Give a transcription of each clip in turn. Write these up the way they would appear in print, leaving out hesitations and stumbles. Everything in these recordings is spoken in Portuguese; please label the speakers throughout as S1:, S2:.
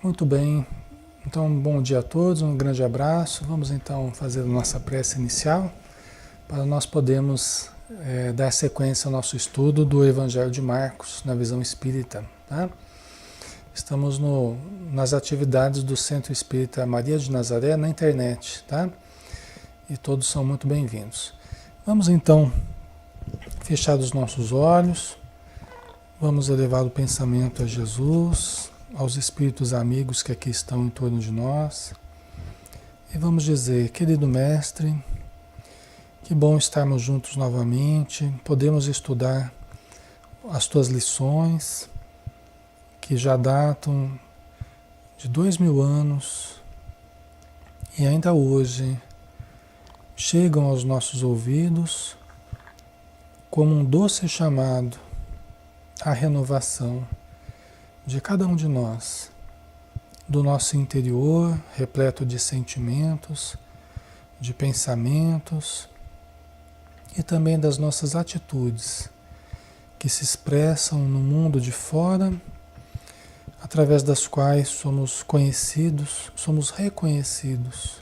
S1: Muito bem, então bom dia a todos, um grande abraço. Vamos então fazer a nossa prece inicial para nós podermos dar sequência ao nosso estudo do Evangelho de Marcos na visão espírita. Tá? Estamos nas atividades do Centro Espírita Maria de Nazaré na internet, tá? E todos são muito bem-vindos. Vamos então fechar os nossos olhos, vamos elevar o pensamento a Jesus, aos espíritos amigos que aqui estão em torno de nós. E vamos dizer: querido Mestre, que bom estarmos juntos novamente, podemos estudar as tuas lições, que já datam de 2000 anos e ainda hoje chegam aos nossos ouvidos como um doce chamado à renovação de cada um de nós, do nosso interior, repleto de sentimentos, de pensamentos e também das nossas atitudes, que se expressam no mundo de fora, através das quais somos conhecidos, somos reconhecidos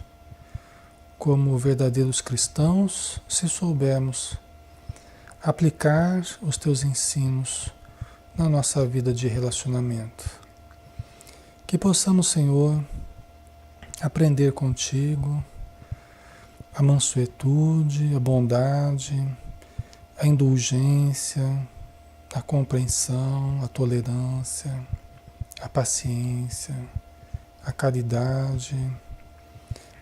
S1: como verdadeiros cristãos, se soubermos aplicar os teus ensinos na nossa vida de relacionamento. Que possamos, Senhor, aprender contigo a mansuetude, a bondade, a indulgência, a compreensão, a tolerância, a paciência, a caridade,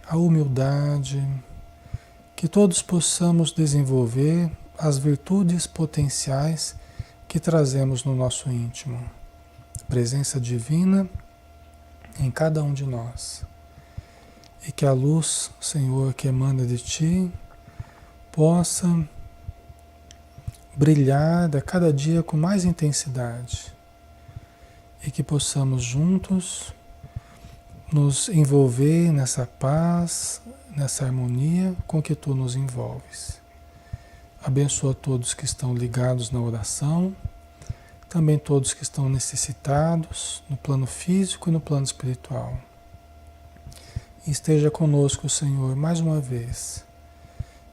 S1: a humildade, que todos possamos desenvolver as virtudes potenciais que trazemos no nosso íntimo. Presença divina em cada um de nós. E que a luz, Senhor, que emana de Ti, possa brilhar a cada dia com mais intensidade. E que possamos juntos nos envolver nessa paz, nessa harmonia com que Tu nos envolves. Abençoa todos que estão ligados na oração, também todos que estão necessitados no plano físico e no plano espiritual. E esteja conosco, Senhor, mais uma vez.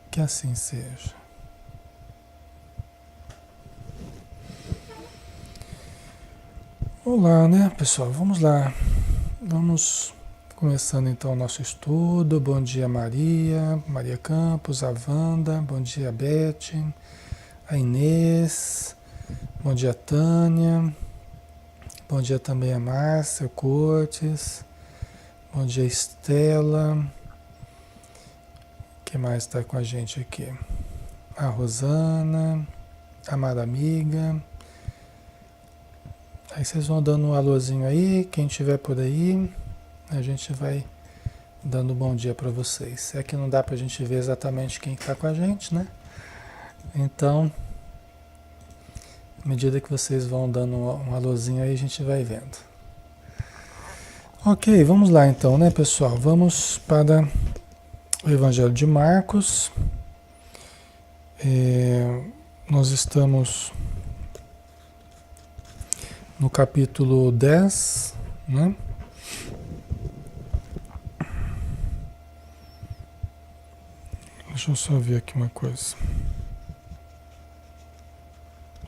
S1: Que assim seja. Olá, né, pessoal? Vamos lá. Vamos começando então o nosso estudo. Bom dia, Maria, Maria Campos, a Wanda, bom dia, Beth, a Inês, bom dia, Tânia, bom dia também a Márcia Cortes, bom dia, Estela, quem mais está com a gente aqui? A Rosana, a Mara Amiga. Aí vocês vão dando um alôzinho aí, quem estiver por aí, a gente vai dando um bom dia para vocês. É que não dá para a gente ver exatamente quem está com a gente, né? Então, à medida que vocês vão dando um alôzinho aí, a gente vai vendo. Ok, vamos lá então, né, pessoal? Vamos para o Evangelho de Marcos. Nós estamos no capítulo 10, né? Deixa eu só ver aqui uma coisa.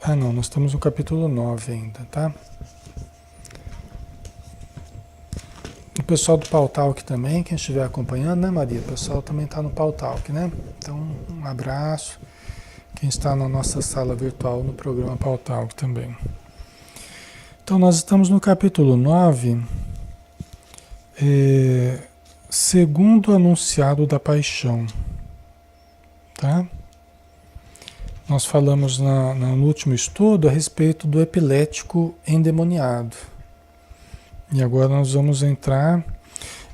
S1: Ah, não, nós estamos no capítulo 9 ainda, tá? O pessoal do Pautalk também, quem estiver acompanhando, né, Maria? O pessoal também está no Pautalk, né? Então, um abraço. Quem está na nossa sala virtual no programa Pautalk também. Então, nós estamos no capítulo 9, segundo anunciado da paixão, tá? Nós falamos no último estudo a respeito do epilético endemoniado. E agora nós vamos entrar,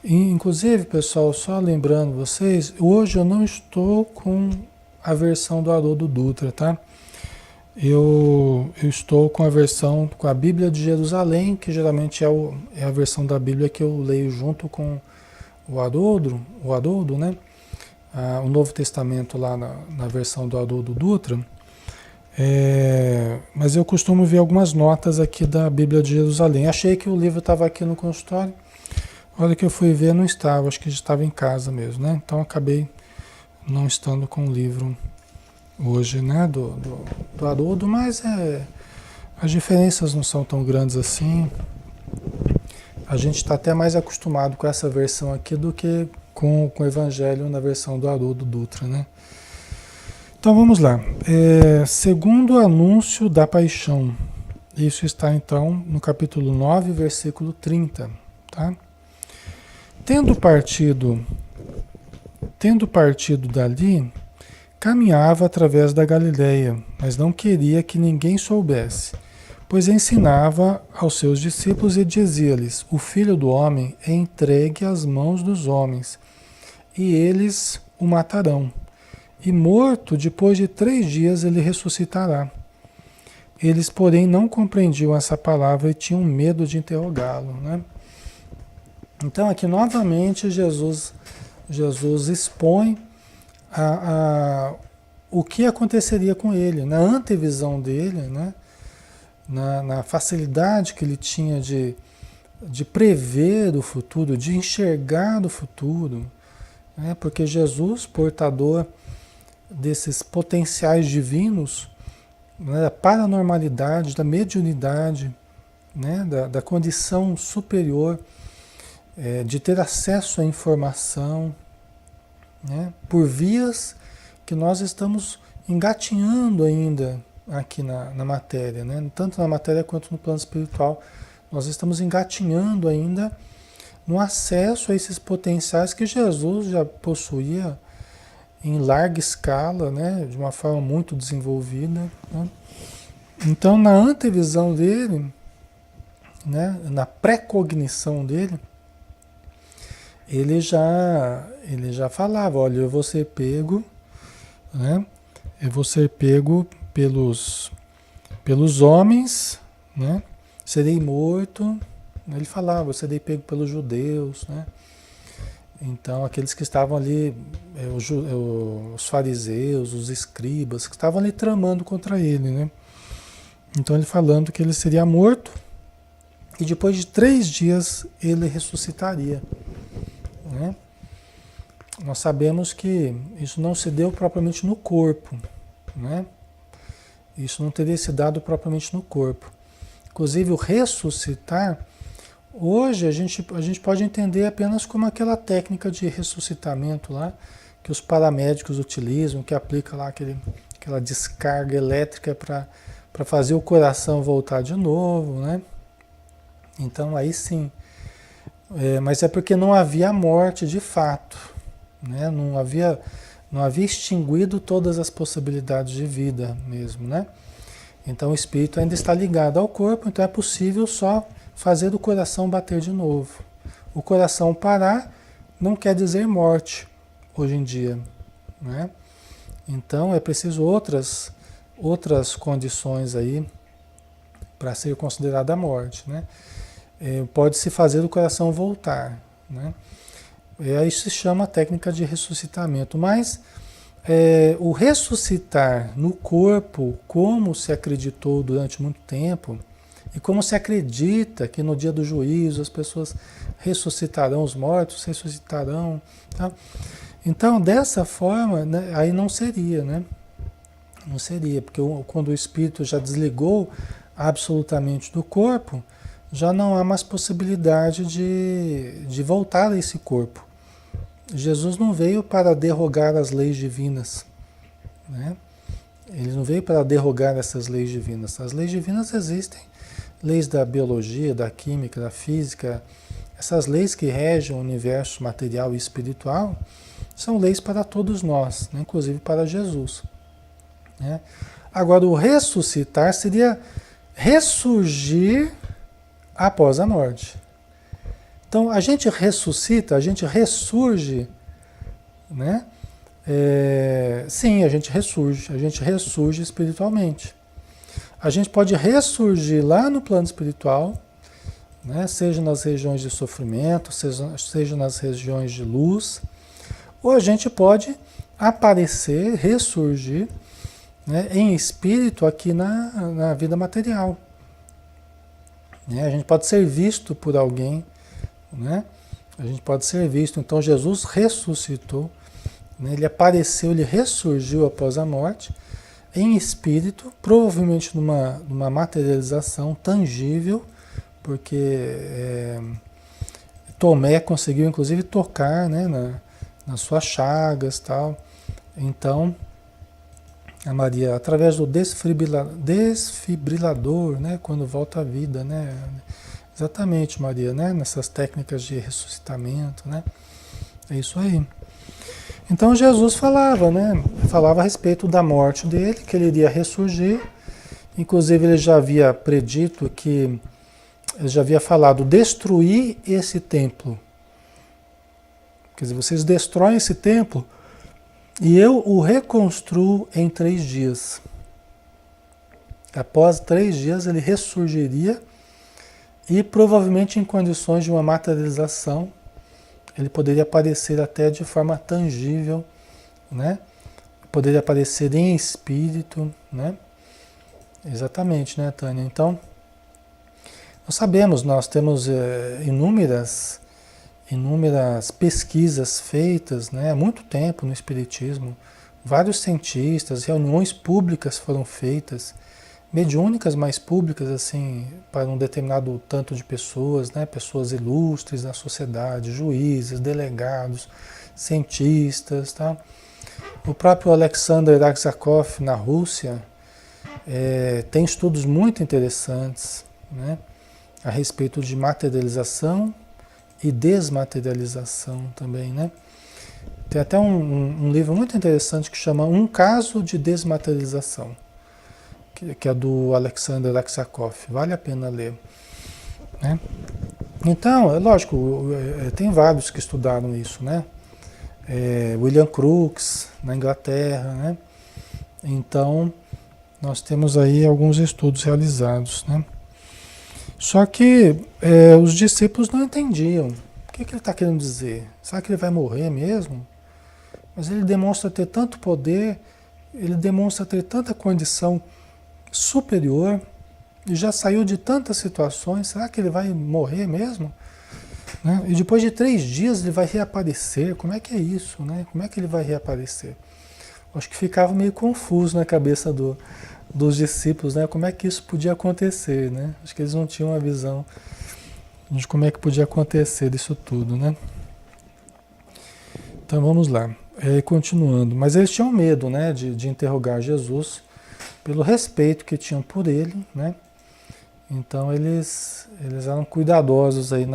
S1: inclusive, pessoal, só lembrando vocês, hoje eu não estou com a versão do Haroldo Dutra, tá? Eu estou com a versão, com a Bíblia de Jerusalém, que geralmente é a versão da Bíblia que eu leio junto com o Haroldo, né? O Novo Testamento lá na versão do Haroldo Dutra. Mas eu costumo ver algumas notas aqui da Bíblia de Jerusalém. Achei que o livro estava aqui no consultório. A hora que eu fui ver, não estava. Acho que estava em casa mesmo, né? Então acabei não estando com o livro hoje, né? Do Haroldo, mas as diferenças não são tão grandes assim. A gente está até mais acostumado com essa versão aqui do que com o Evangelho na versão do Haroldo Dutra, né? Então vamos lá. Segundo o anúncio da paixão. Isso está então no capítulo 9, versículo 30. Tá? Tendo partido dali, caminhava através da Galileia, mas não queria que ninguém soubesse, pois ensinava aos seus discípulos e dizia-lhes: o Filho do Homem é entregue às mãos dos homens, e eles o matarão. E morto, depois de 3 dias, ele ressuscitará. Eles, porém, não compreendiam essa palavra e tinham medo de interrogá-lo, né? Então, aqui novamente, Jesus expõe o que aconteceria com ele, na antevisão dele, né? Na facilidade que ele tinha de prever o futuro, de enxergar o futuro, né? Porque Jesus, portador desses potenciais divinos, né, da paranormalidade, da mediunidade, né, da condição superior, de ter acesso à informação, né, por vias que nós estamos engatinhando ainda aqui na matéria, né, tanto na matéria quanto no plano espiritual. Nós estamos engatinhando ainda no acesso a esses potenciais que Jesus já possuía em larga escala, né, de uma forma muito desenvolvida, né? Então, na antevisão dele, né, na pré-cognição dele, ele já falava: olha, eu vou ser pego, né, eu vou ser pego pelos homens, né, serei morto. Ele falava: eu serei pego pelos judeus, né? Então, aqueles que estavam ali, os fariseus, os escribas, que estavam ali tramando contra ele, né? Então, ele falando que ele seria morto e depois de 3 dias ele ressuscitaria, né? Nós sabemos que isso não se deu propriamente no corpo, né? Isso não teria se dado propriamente no corpo. Inclusive, o ressuscitar, hoje a gente pode entender apenas como aquela técnica de ressuscitamento lá, que os paramédicos utilizam, que aplica lá aquela descarga elétrica para fazer o coração voltar de novo, né? Então aí sim. Mas é porque não havia morte de fato, né? Não havia extinguido todas as possibilidades de vida mesmo, né? Então o espírito ainda está ligado ao corpo, então é possível só fazer o coração bater de novo. O coração parar não quer dizer morte hoje em dia, né? Então é preciso outras condições aí para ser considerada a morte, né? Pode-se fazer o coração voltar, né? Aí se chama técnica de ressuscitamento, mas o ressuscitar no corpo, como se acreditou durante muito tempo, e como se acredita que no dia do juízo as pessoas ressuscitarão, os mortos ressuscitarão, tá? Então, dessa forma, né, aí não seria, né? Não seria, porque quando o espírito já desligou absolutamente do corpo, já não há mais possibilidade de voltar a esse corpo. Jesus não veio para derrogar as leis divinas, né? Ele não veio para derrogar essas leis divinas. As leis divinas existem, leis da biologia, da química, da física, essas leis que regem o universo material e espiritual, são leis para todos nós, né? Inclusive para Jesus, né? Agora, o ressuscitar seria ressurgir após a morte. Então, a gente ressuscita, a gente ressurge, né? Sim, a gente ressurge espiritualmente. A gente pode ressurgir lá no plano espiritual, né? Seja nas regiões de sofrimento, seja nas regiões de luz, ou a gente pode aparecer, ressurgir né, em espírito aqui na vida material. Né? A gente pode ser visto por alguém, né? A gente pode ser visto. Então Jesus ressuscitou, né? Ele apareceu, ele ressurgiu após a morte, em espírito, provavelmente numa materialização tangível, porque Tomé conseguiu inclusive tocar, né, nas suas chagas, tal. Então a Maria, através do desfibrilador, né, quando volta à vida, né? Exatamente, Maria, né? Nessas técnicas de ressuscitamento, né? É isso aí. Então Jesus falava, né? Falava a respeito da morte dele, que ele iria ressurgir. Inclusive ele já havia predito que, ele já havia falado, destruir esse templo. Quer dizer, vocês destroem esse templo e eu o reconstruo em 3 dias. Após 3 dias ele ressurgiria e provavelmente em condições de uma materialização, ele poderia aparecer até de forma tangível, né? Poderia aparecer em espírito, né? Exatamente, né, Tânia? Então, nós sabemos, nós temos inúmeras pesquisas feitas, né, há muito tempo no Espiritismo, vários cientistas, reuniões públicas foram feitas, mediúnicas, mas públicas, assim, para um determinado tanto de pessoas, né, pessoas ilustres na sociedade, juízes, delegados, cientistas, tá? O próprio Alexander Aksakov, na Rússia, tem estudos muito interessantes, né, a respeito de materialização e desmaterialização também, né? Tem até um livro muito interessante que chama Um Caso de Desmaterialização, que é do Alexander Aksakov. Vale a pena ler, né? Então, é lógico, tem vários que estudaram isso, né? William Crookes, na Inglaterra, né? Então, nós temos aí alguns estudos realizados, né? Só que os discípulos não entendiam. O que ele está querendo dizer? Será que ele vai morrer mesmo? Mas ele demonstra ter tanto poder, ele demonstra ter tanta condição superior, e já saiu de tantas situações, será que ele vai morrer mesmo? Né? E depois de 3 dias ele vai reaparecer, como é que é isso? Né? Como é que ele vai reaparecer? Acho que ficava meio confuso na cabeça dos discípulos, né? Como é que isso podia acontecer, né? Acho que eles não tinham uma visão de como é que podia acontecer isso tudo, né? Então vamos lá, continuando. Mas eles tinham medo, né, de interrogar Jesus, pelo respeito que tinham por ele, né? Então eles eram cuidadosos aí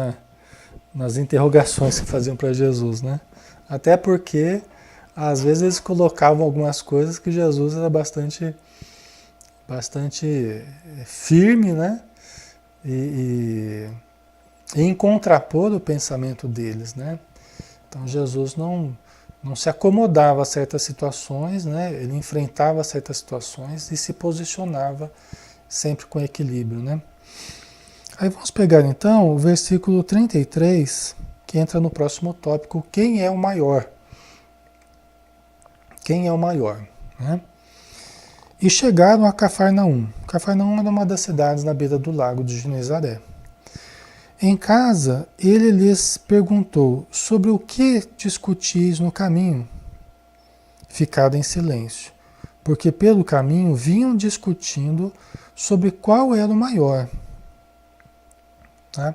S1: nas interrogações que faziam para Jesus, né? Até porque às vezes eles colocavam algumas coisas que Jesus era bastante firme, né? E em contrapor o pensamento deles, né? Então Jesus não se acomodava a certas situações, né? Ele enfrentava certas situações e se posicionava sempre com equilíbrio, né? Aí vamos pegar então o versículo 33, que entra no próximo tópico, quem é o maior? Quem é o maior, né? E chegaram a Cafarnaum. Cafarnaum era uma das cidades na beira do lago de Genezaré. Em casa, ele lhes perguntou sobre o que discutis no caminho. Ficaram em silêncio, porque pelo caminho vinham discutindo sobre qual era o maior. Tá?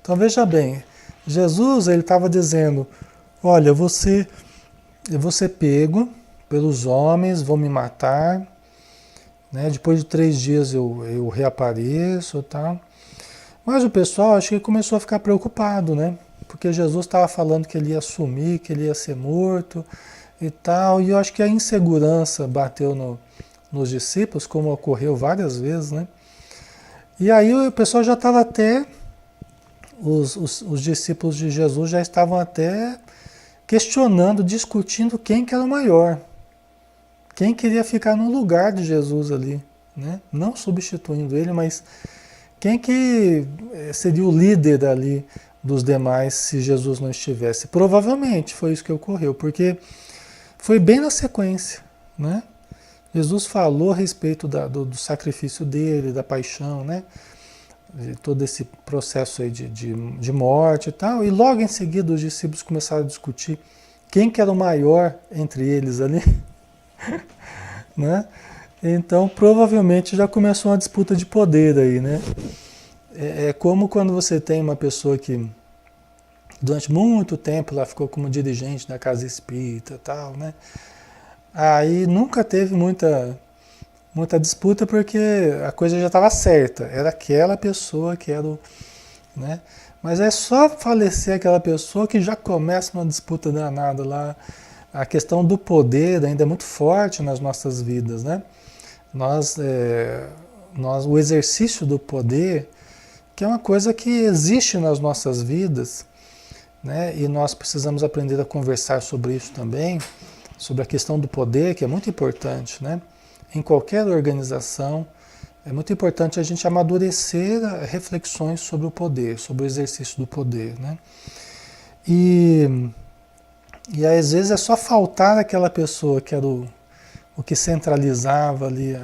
S1: Então veja bem, Jesus ele estava dizendo, olha, eu vou ser pego pelos homens, vão me matar, né? Depois de 3 dias eu reapareço, tá? Mas o pessoal acho que começou a ficar preocupado, né? Porque Jesus estava falando que ele ia sumir, que ele ia ser morto e tal, e eu acho que a insegurança bateu nos discípulos, como ocorreu várias vezes, né? E aí o pessoal já estava até, os discípulos de Jesus já estavam até questionando, discutindo quem que era o maior. Quem queria ficar no lugar de Jesus ali, né? Não substituindo ele, mas quem que seria o líder ali dos demais se Jesus não estivesse? Provavelmente foi isso que ocorreu, porque foi bem na sequência, né? Jesus falou a respeito do sacrifício dele, da paixão, né? De todo esse processo aí de morte e tal. E logo em seguida os discípulos começaram a discutir quem que era o maior entre eles ali, né? Então provavelmente já começou uma disputa de poder aí, né? É como quando você tem uma pessoa que durante muito tempo lá ficou como dirigente da casa espírita e tal, né? Aí nunca teve muita disputa porque a coisa já estava certa. Era aquela pessoa que era o, né? Mas é só falecer aquela pessoa que já começa uma disputa danada lá. A questão do poder ainda é muito forte nas nossas vidas, né? O exercício do poder, que é uma coisa que existe nas nossas vidas, né? E nós precisamos aprender a conversar sobre isso também, sobre a questão do poder, que é muito importante, né? Em qualquer organização, é muito importante a gente amadurecer reflexões sobre o poder, sobre o exercício do poder, né? E, e às vezes é só faltar aquela pessoa que era o que centralizava ali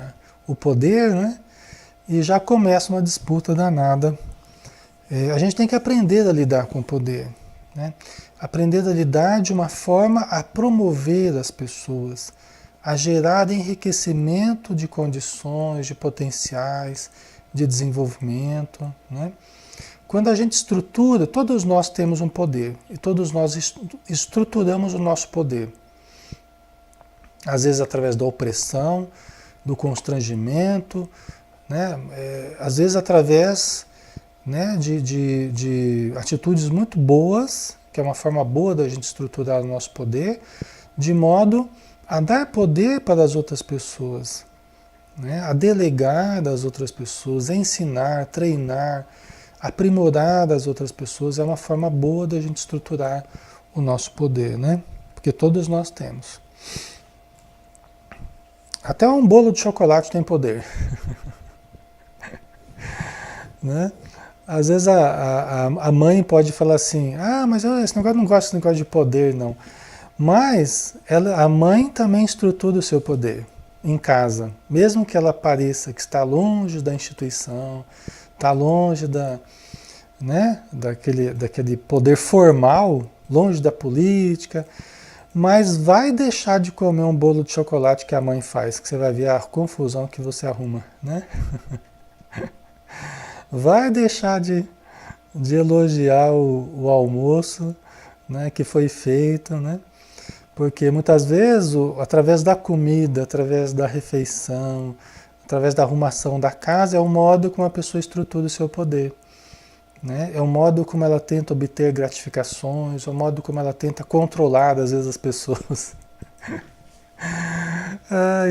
S1: o poder, né? E já começa uma disputa danada. A gente tem que aprender a lidar com o poder, né? Aprender a lidar de uma forma a promover as pessoas, a gerar enriquecimento de condições, de potenciais, de desenvolvimento, né? Quando a gente estrutura, todos nós temos um poder e todos nós estruturamos o nosso poder. Às vezes através da opressão, do constrangimento, né? Às vezes através, né, de atitudes muito boas, que é uma forma boa da gente estruturar o nosso poder, de modo a dar poder para as outras pessoas, né? A delegar das outras pessoas, a ensinar, treinar, aprimorar das outras pessoas, é uma forma boa da gente estruturar o nosso poder, né? Porque todos nós temos. Até um bolo de chocolate tem poder. Né? Às vezes a mãe pode falar assim, mas eu esse negócio, não gosto desse negócio de poder, não. Mas a mãe também estrutura o seu poder em casa. Mesmo que ela pareça que está longe da instituição, está longe né, daquele poder formal, longe da política, mas vai deixar de comer um bolo de chocolate que a mãe faz, que você vai ver a confusão que você arruma, né? Vai deixar de elogiar o almoço, né, que foi feito, né? Porque muitas vezes, através da comida, através da refeição, através da arrumação da casa, é o modo como a pessoa estrutura o seu poder, né? É o modo como ela tenta obter gratificações, é o modo como ela tenta controlar, às vezes, as pessoas.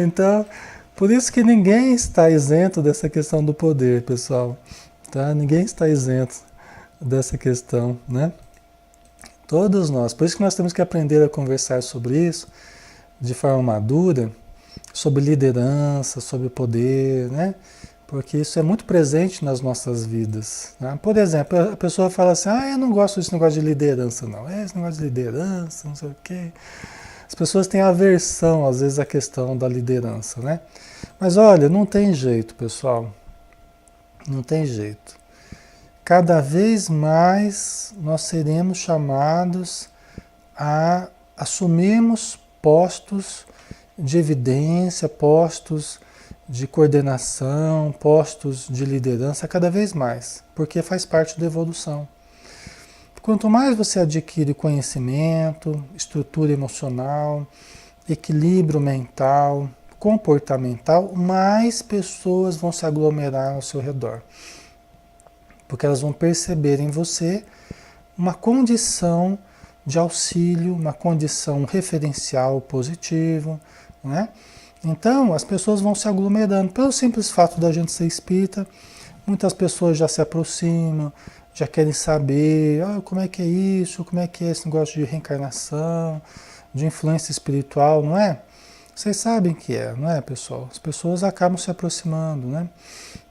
S1: Então, por isso que ninguém está isento dessa questão do poder, pessoal. Tá? Ninguém está isento dessa questão, né? Todos nós. Por isso que nós temos que aprender a conversar sobre isso de forma madura, sobre liderança, sobre poder, né? Porque isso é muito presente nas nossas vidas. Né? Por exemplo, a pessoa fala assim, eu não gosto desse negócio de liderança, não. Esse negócio de liderança, não sei o quê. As pessoas têm aversão, às vezes, à questão da liderança, né? Mas olha, não tem jeito, pessoal. Não tem jeito. Cada vez mais nós seremos chamados a assumirmos postos de evidência, postos de coordenação, postos de liderança cada vez mais, porque faz parte da evolução. Quanto mais você adquire conhecimento, estrutura emocional, equilíbrio mental, comportamental, mais pessoas vão se aglomerar ao seu redor. Porque elas vão perceber em você uma condição de auxílio, uma condição referencial positivo, né? Então, as pessoas vão se aglomerando. Pelo simples fato da gente ser espírita, muitas pessoas já se aproximam, já querem saber como é que é isso, como é que é esse negócio de reencarnação, de influência espiritual, não é? Vocês sabem que é, não é, pessoal? As pessoas acabam se aproximando, né?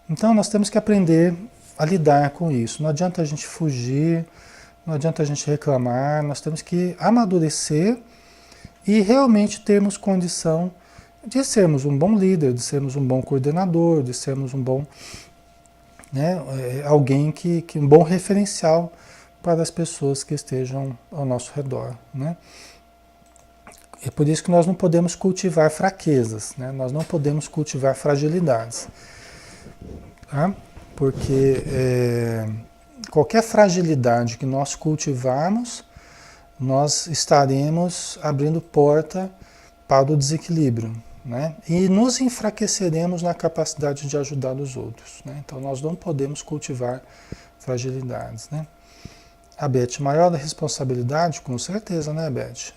S1: Então, nós temos que aprender a lidar com isso. Não adianta a gente fugir, não adianta a gente reclamar, nós temos que amadurecer e realmente termos condição de sermos um bom líder, de sermos um bom coordenador, de sermos um bom, né, alguém que um bom referencial para as pessoas que estejam ao nosso redor, né? É por isso que nós não podemos cultivar fraquezas, né? Nós não podemos cultivar fragilidades, tá? Porque qualquer fragilidade que nós cultivarmos, nós estaremos abrindo porta para o desequilíbrio, né? E nos enfraqueceremos na capacidade de ajudar os outros, né? Então nós não podemos cultivar fragilidades, né? A Beth, maior da responsabilidade, com certeza, né, Beth?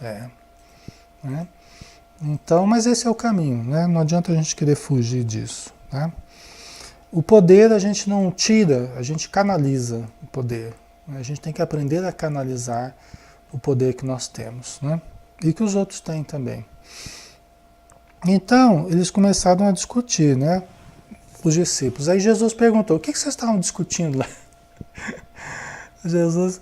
S1: Né? Então, mas esse é o caminho, né? Não adianta a gente querer fugir disso, né? O poder a gente não tira, a gente canaliza o poder, né? A gente tem que aprender a canalizar o poder que nós temos, né? E que os outros têm também. Então, eles começaram a discutir, né? Os discípulos. Aí Jesus perguntou, o que vocês estavam discutindo lá? Jesus,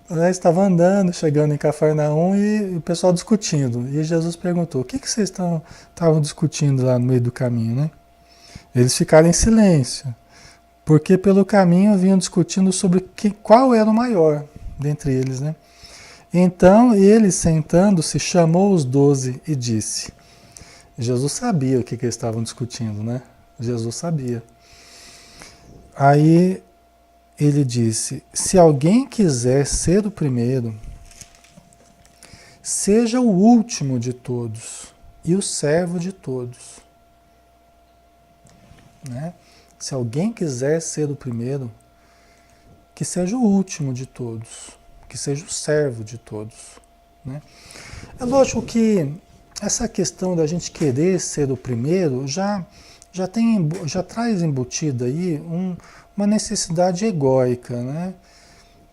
S1: né, estava andando, chegando em Cafarnaum e o pessoal discutindo. E Jesus perguntou, o que vocês estavam discutindo lá no meio do caminho, né? Eles ficaram em silêncio, porque pelo caminho vinham discutindo sobre qual era o maior dentre eles, né? Então ele, sentando-se, chamou os 12 e disse. Jesus sabia o que eles estavam discutindo, né? Jesus sabia. Aí ele disse, se alguém quiser ser o primeiro, seja o último de todos e o servo de todos. Né? Se alguém quiser ser o primeiro, que seja o último de todos, que seja o servo de todos. Né? É lógico que essa questão da gente querer ser o primeiro já traz embutida aí uma necessidade egóica, né?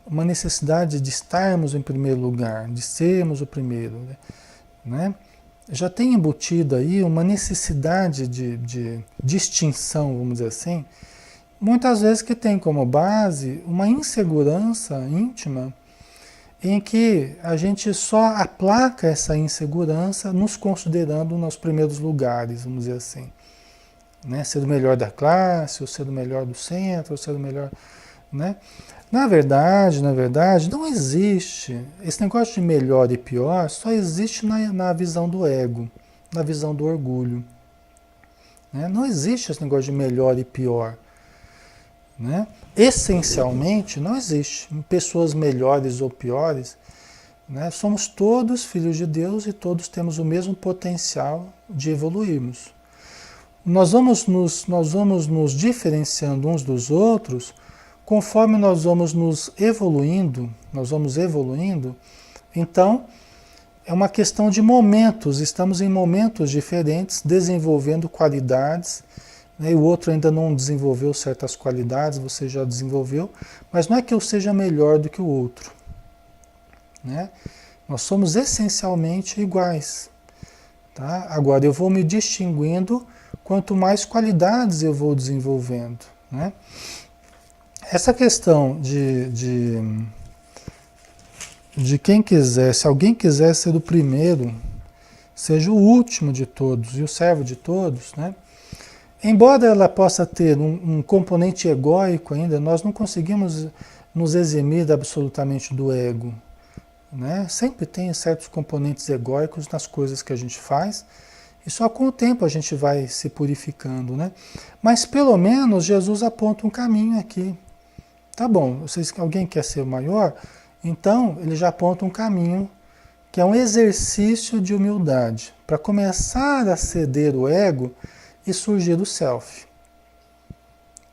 S1: Uma necessidade de estarmos em primeiro lugar, de sermos o primeiro, né? Já tem embutido aí uma necessidade de distinção, vamos dizer assim, muitas vezes que tem como base uma insegurança íntima em que a gente só aplaca essa insegurança nos considerando nos primeiros lugares, vamos dizer assim. Né? Ser o melhor da classe, ou ser o melhor do centro, ou ser o melhor... Né? Na verdade, não existe. Esse negócio de melhor e pior só existe na visão do ego, na visão do orgulho. Né? Não existe esse negócio de melhor e pior. Né? Essencialmente, não existe pessoas melhores ou piores. Né? Somos todos filhos de Deus e todos temos o mesmo potencial de evoluirmos. Nós vamos nos diferenciando uns dos outros conforme nós vamos evoluindo, então é uma questão de momentos, estamos em momentos diferentes, desenvolvendo qualidades, né, e o outro ainda não desenvolveu certas qualidades, você já desenvolveu, mas não é que eu seja melhor do que o outro. Né? Nós somos essencialmente iguais. Tá? Agora eu vou me distinguindo quanto mais qualidades eu vou desenvolvendo. Né? Essa questão de quem quiser, se alguém quiser ser o primeiro, seja o último de todos e o servo de todos, né? Embora ela possa ter um componente egóico ainda, nós não conseguimos nos eximir absolutamente do ego. Né? Sempre tem certos componentes egóicos nas coisas que a gente faz, e só com o tempo a gente vai se purificando. Né? Mas pelo menos Jesus aponta um caminho aqui. Tá bom, alguém quer ser o maior? Então ele já aponta um caminho que é um exercício de humildade, para começar a ceder o ego e surgir o self.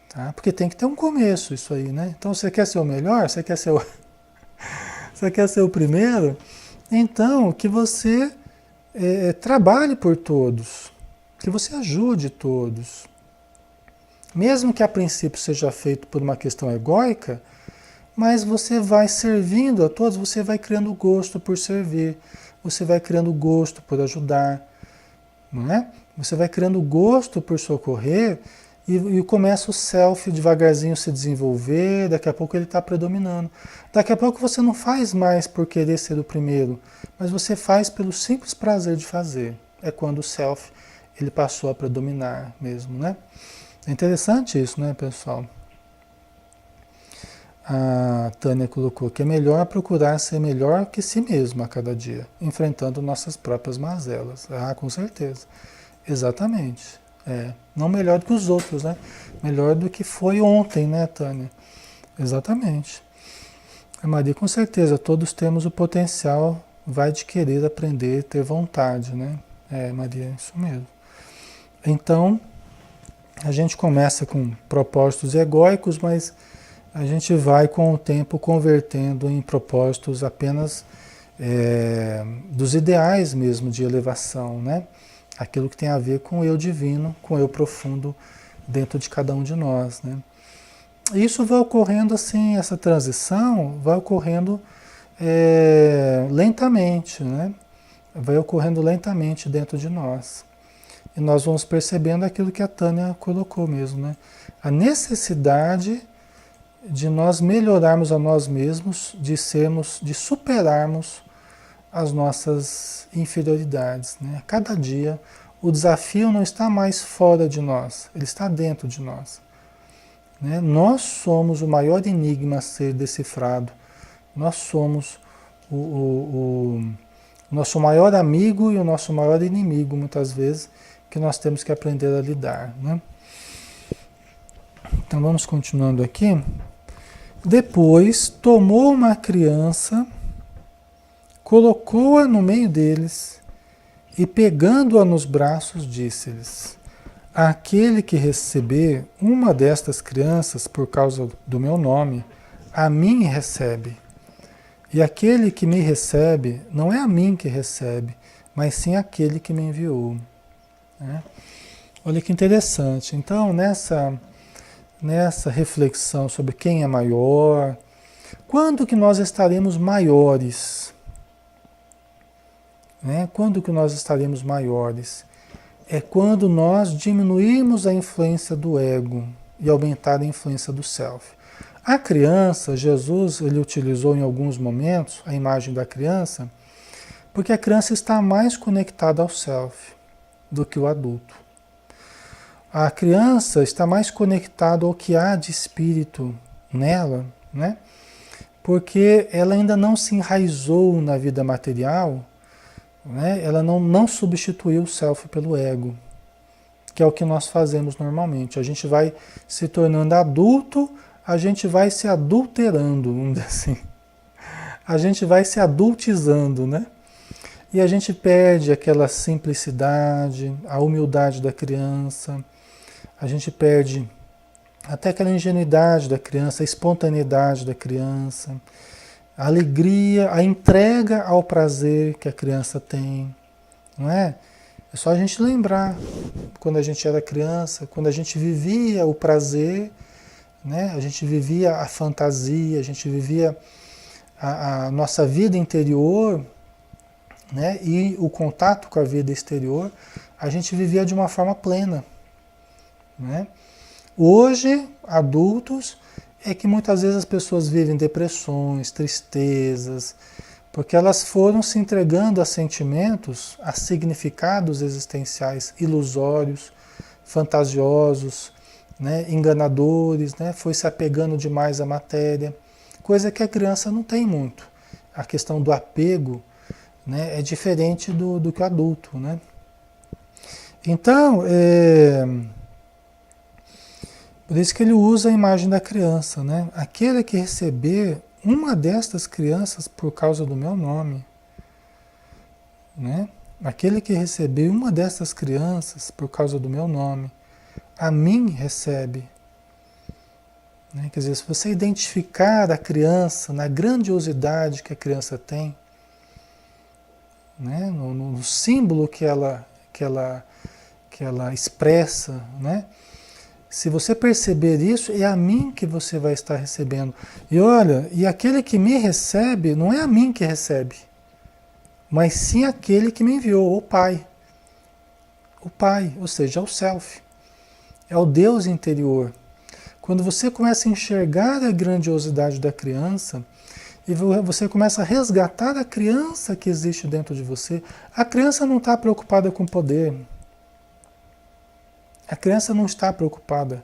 S1: Tá? Porque tem que ter um começo isso aí, né? Então você quer ser o melhor? Você quer ser o, você quer ser o primeiro? Então que você trabalhe por todos, que você ajude todos. Mesmo que a princípio seja feito por uma questão egóica, mas você vai servindo a todos, você vai criando gosto por servir, você vai criando gosto por ajudar, não é? Você vai criando gosto por socorrer e começa o self devagarzinho se desenvolver, daqui a pouco ele está predominando. Daqui a pouco você não faz mais por querer ser o primeiro, mas você faz pelo simples prazer de fazer. É quando o self ele passou a predominar mesmo, né? É interessante isso, né, pessoal? A Tânia colocou que é melhor procurar ser melhor que si mesmo a cada dia, enfrentando nossas próprias mazelas. Ah, com certeza. Exatamente. É. Não melhor do que os outros, né? Melhor do que foi ontem, né, Tânia? Exatamente. A Maria, com certeza, todos temos o potencial, vai de querer aprender, ter vontade, né? É, Maria, isso mesmo. Então, a gente começa com propósitos egóicos, mas a gente vai com o tempo convertendo em propósitos apenas dos ideais mesmo de elevação, né? Aquilo que tem a ver com o eu divino, com o eu profundo dentro de cada um de nós, né? Isso vai ocorrendo assim, essa transição vai ocorrendo lentamente, né? Vai ocorrendo lentamente dentro de nós. E nós vamos percebendo aquilo que a Tânia colocou mesmo, né? A necessidade de nós melhorarmos a nós mesmos, de superarmos as nossas inferioridades, né? Cada dia o desafio não está mais fora de nós, ele está dentro de nós, né? Nós somos o maior enigma a ser decifrado, nós somos o nosso maior amigo e o nosso maior inimigo, muitas vezes, que nós temos que aprender a lidar, né? Então vamos continuando aqui. Depois tomou uma criança, colocou-a no meio deles e, pegando-a nos braços, disse-lhes: aquele que receber uma destas crianças por causa do meu nome, a mim recebe. E aquele que me recebe, não é a mim que recebe, mas sim aquele que me enviou. Né? Olha que interessante. Então, nessa reflexão sobre quem é maior, quando que nós estaremos maiores? Né? Quando que nós estaremos maiores? É quando nós diminuirmos a influência do ego e aumentar a influência do self. A criança, Jesus, ele utilizou em alguns momentos a imagem da criança, porque a criança está mais conectada ao self do que o adulto. A criança está mais conectada ao que há de espírito nela, né? Porque ela ainda não se enraizou na vida material, né? Ela não substituiu o self pelo ego, que é o que nós fazemos normalmente. A gente vai se tornando adulto, a gente vai se adulterando, vamos dizer assim. A gente vai se adultizando, né? E a gente perde aquela simplicidade, a humildade da criança, a gente perde até aquela ingenuidade da criança, a espontaneidade da criança, a alegria, a entrega ao prazer que a criança tem, não é? É só a gente lembrar quando a gente era criança, quando a gente vivia o prazer, né? A gente vivia a fantasia, a gente vivia a nossa vida interior, né? E o contato com a vida exterior, a gente vivia de uma forma plena, né? Hoje, adultos, é que muitas vezes as pessoas vivem depressões, tristezas, porque elas foram se entregando a sentimentos, a significados existenciais ilusórios, fantasiosos, né? Enganadores, né? Foi se apegando demais à matéria, coisa que a criança não tem muito. A questão do apego, né, é diferente do que o adulto, né? Então, por isso que ele usa a imagem da criança, né? Aquele que receber uma destas crianças por causa do meu nome, né? Aquele que receber uma dessas crianças por causa do meu nome, a mim recebe. Né? Quer dizer, se você identificar a criança na grandiosidade que a criança tem, né? No símbolo que ela expressa, né? Se você perceber isso, é a mim que você vai estar recebendo. E olha, e aquele que me recebe, não é a mim que recebe, mas sim aquele que me enviou, o Pai. O Pai, ou seja, é o Self. É o Deus interior. Quando você começa a enxergar a grandiosidade da criança, e você começa a resgatar a criança que existe dentro de você, a criança não está preocupada com poder. A criança não está preocupada,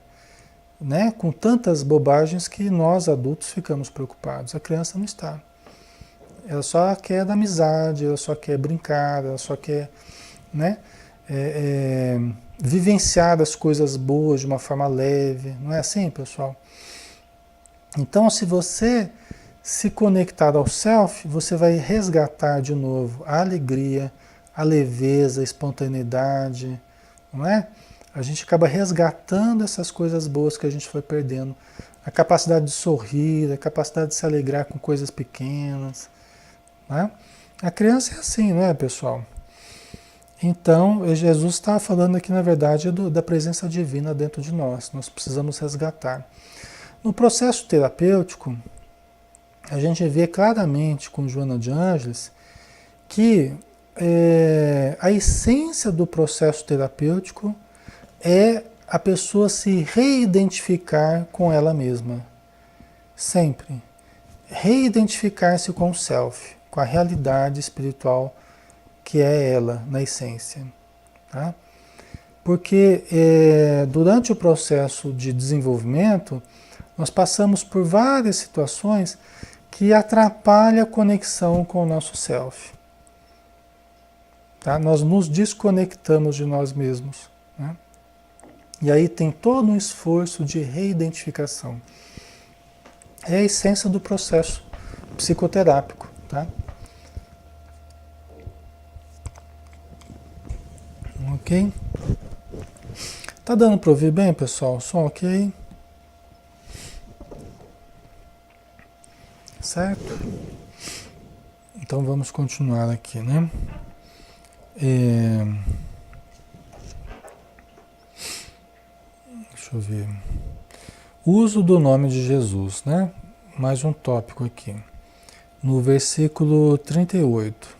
S1: né, com tantas bobagens que nós adultos ficamos preocupados. A criança não está. Ela só quer da amizade, ela só quer brincar, ela só quer, né, vivenciar as coisas boas de uma forma leve. Não é assim, pessoal? Então, se você se conectar ao self, você vai resgatar de novo a alegria, a leveza, a espontaneidade, não é? A gente acaba resgatando essas coisas boas que a gente foi perdendo. A capacidade de sorrir, a capacidade de se alegrar com coisas pequenas, né? A criança é assim, não é, pessoal? Então, Jesus está falando aqui, na verdade, da presença divina dentro de nós. Nós precisamos resgatar. No processo terapêutico, a gente vê claramente com Joana de Ângeles que a essência do processo terapêutico é a pessoa se reidentificar com ela mesma. Sempre. Reidentificar-se com o self, com a realidade espiritual que é ela, na essência. Tá? Porque durante o processo de desenvolvimento, nós passamos por várias situações que atrapalham a conexão com o nosso self. Tá? Nós nos desconectamos de nós mesmos. Né? E aí tem todo um esforço de reidentificação. É a essência do processo psicoterápico. Tá? Ok? Tá dando para ouvir bem, pessoal? Som ok? Certo? Então vamos continuar aqui, né? Deixa eu ver. Uso do nome de Jesus, né? Mais um tópico aqui. No versículo 38.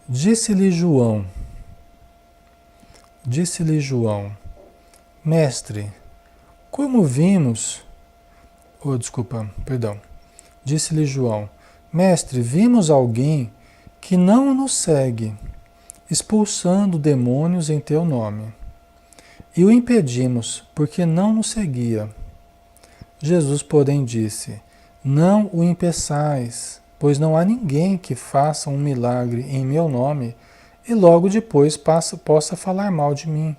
S1: Disse-lhe João, mestre, como vimos... Disse-lhe João, mestre, vimos alguém que não nos segue, expulsando demônios em teu nome. E o impedimos, porque não nos seguia. Jesus, porém, disse, não o impeçais, pois não há ninguém que faça um milagre em meu nome e logo depois possa falar mal de mim.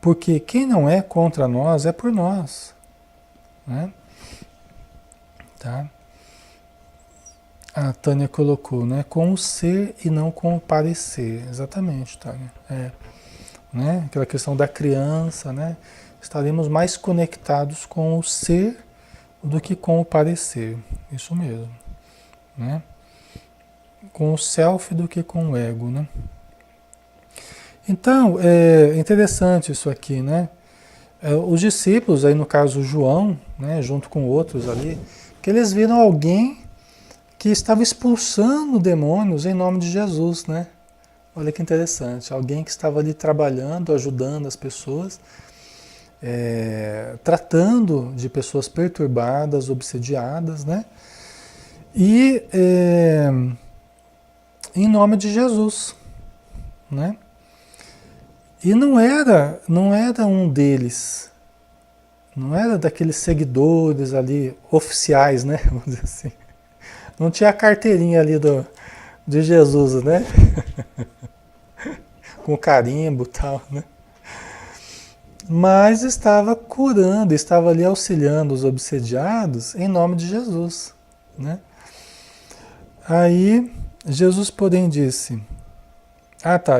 S1: Porque quem não é contra nós é por nós. Né? Tá? A Tânia colocou, né? Com o ser e não com o parecer. Exatamente, Tânia. Né? Aquela questão da criança, né? Estaremos mais conectados com o ser do que com o parecer. Isso mesmo. Né? Com o self do que com o ego, né? Então, é interessante isso aqui, né? Os discípulos, aí no caso João, né, junto com outros ali, que eles viram alguém que estava expulsando demônios em nome de Jesus, né? Olha que interessante, alguém que estava ali trabalhando, ajudando as pessoas, tratando de pessoas perturbadas, obsediadas, né? E em nome de Jesus, né? E não era um deles, não era daqueles seguidores ali oficiais, né? Vamos dizer assim. Não tinha a carteirinha ali de Jesus, né? Com carimbo e tal, né? Mas estava curando, estava ali auxiliando os obsediados em nome de Jesus, né? Aí Jesus, porém, disse... Ah, tá,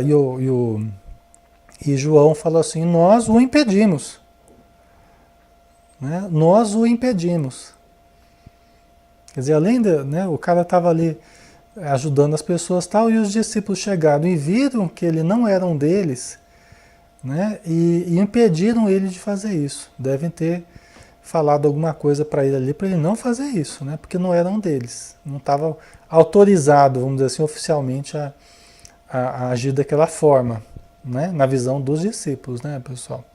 S1: e João falou assim, nós o impedimos. Né? Nós o impedimos. Quer dizer, além de, né, o cara estava ali ajudando as pessoas tal, e os discípulos chegaram e viram que ele não era um deles, né, e impediram ele de fazer isso. Devem ter falado alguma coisa para ele ali, para ele não fazer isso, né, porque não era um deles. Não estava autorizado, vamos dizer assim, oficialmente a agir daquela forma, né, na visão dos discípulos, né, pessoal.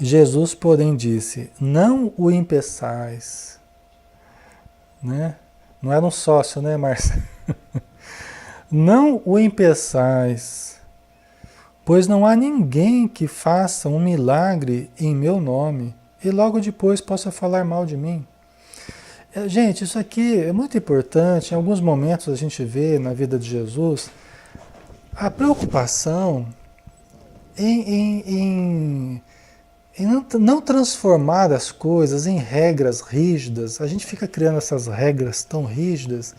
S1: Jesus, porém, disse, não o impeçais, né? Não era um sócio, né, Márcia? Não o impeçais, Pois não há ninguém que faça um milagre em meu nome e logo depois possa falar mal de mim. Gente, isso aqui é muito importante. Em alguns momentos a gente vê na vida de Jesus a preocupação em não transformar as coisas em regras rígidas. A gente fica criando essas regras tão rígidas.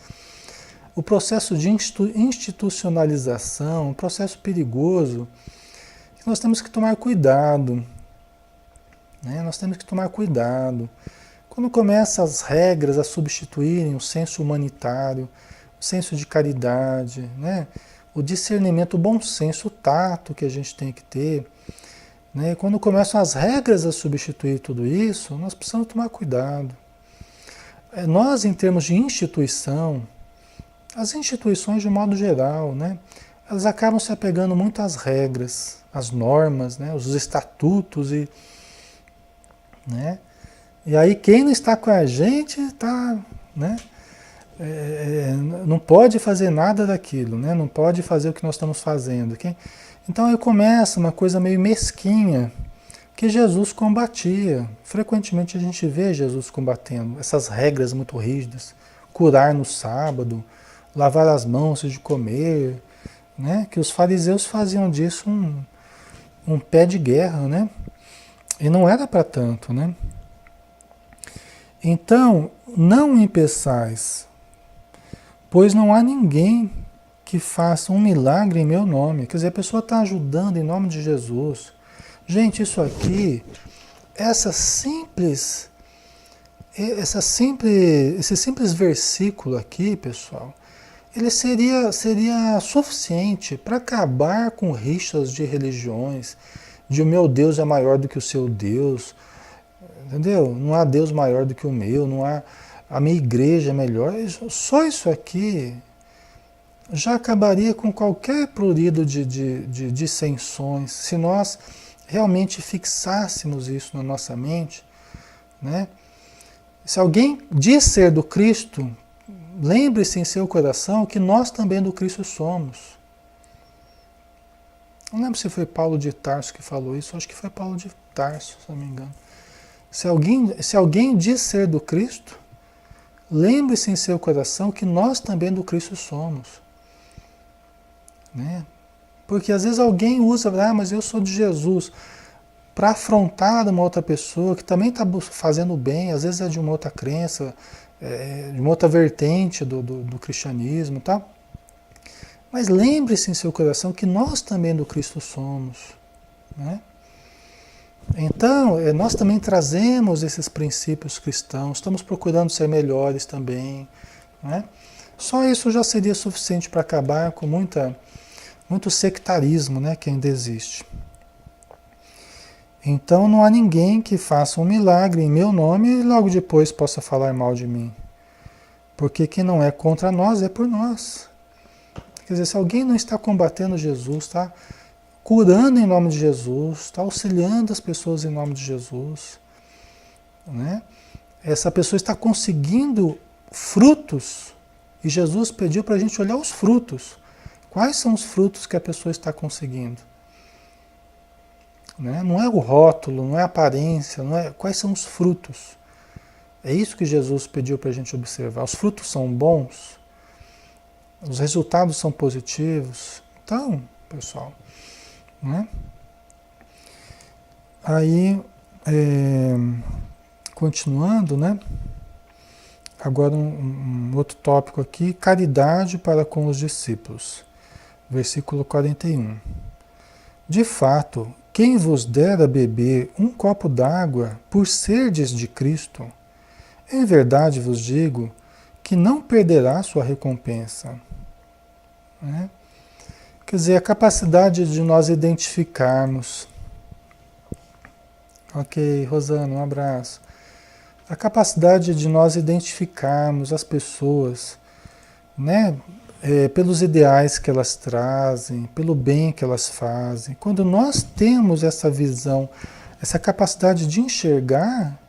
S1: O processo de institucionalização, um processo perigoso, que nós temos que tomar cuidado. Né? Nós temos que tomar cuidado. Quando começam as regras a substituírem o senso humanitário, o senso de caridade, né? O discernimento, o bom senso, o tato que a gente tem que ter, né? Quando começam as regras a substituir tudo isso, nós precisamos tomar cuidado. Nós, em termos de instituição, as instituições de um modo geral, né? Elas acabam se apegando muito às regras, às normas, né? Os estatutos né? E aí quem não está com a gente está, né? Não pode fazer nada daquilo, né? Não pode fazer o que nós estamos fazendo. Então aí começa uma coisa meio mesquinha que Jesus combatia. Frequentemente a gente vê Jesus combatendo essas regras muito rígidas, curar no sábado, lavar as mãos antes de comer, né? Que os fariseus faziam disso um pé de guerra, né? E não era para tanto, né? Então, não impeçais, pois não há ninguém que faça um milagre em meu nome. Quer dizer, a pessoa está ajudando em nome de Jesus. Gente, isso aqui, esse simples versículo aqui, pessoal, ele seria suficiente para acabar com rixas de religiões, de o meu Deus é maior do que o seu Deus, entendeu? Não há Deus maior do que o meu, não há a minha igreja é melhor. Só isso aqui já acabaria com qualquer prurido de dissensões, se nós realmente fixássemos isso na nossa mente, né? Se alguém diz ser do Cristo, lembre-se em seu coração que nós também do Cristo somos. Não lembro se foi Paulo de Tarso que falou isso, acho que foi Paulo de Tarso, se não me engano. Se alguém diz ser do Cristo, lembre-se em seu coração que nós também do Cristo somos. Né? Porque às vezes alguém usa, mas eu sou de Jesus, para afrontar uma outra pessoa que também está fazendo bem, às vezes é de uma outra crença, de uma outra vertente do cristianismo e tal. Mas lembre-se em seu coração que nós também do Cristo somos. Né? Então, nós também trazemos esses princípios cristãos, estamos procurando ser melhores também. Né? Só isso já seria suficiente para acabar com muito sectarismo, né, que ainda existe. Então não há ninguém que faça um milagre em meu nome e logo depois possa falar mal de mim. Porque quem não é contra nós é por nós. Quer dizer, se alguém não está combatendo Jesus, está curando em nome de Jesus, está auxiliando as pessoas em nome de Jesus, né? Essa pessoa está conseguindo frutos e Jesus pediu para a gente olhar os frutos. Quais são os frutos que a pessoa está conseguindo? Né? Não é o rótulo, não é a aparência, quais são os frutos? É isso que Jesus pediu para a gente observar. Os frutos são bons? Os resultados são positivos? Então, pessoal, né? Aí, continuando, né? Agora um outro tópico aqui, caridade para com os discípulos. Versículo 41. De fato, quem vos der a beber um copo d'água por serdes de Cristo, em verdade vos digo que não perderá sua recompensa. Né? Quer dizer, a capacidade de nós identificarmos. Ok, Rosana, um abraço. A capacidade de nós identificarmos as pessoas, né? Pelos ideais que elas trazem, pelo bem que elas fazem. Quando nós temos essa visão, essa capacidade de enxergar,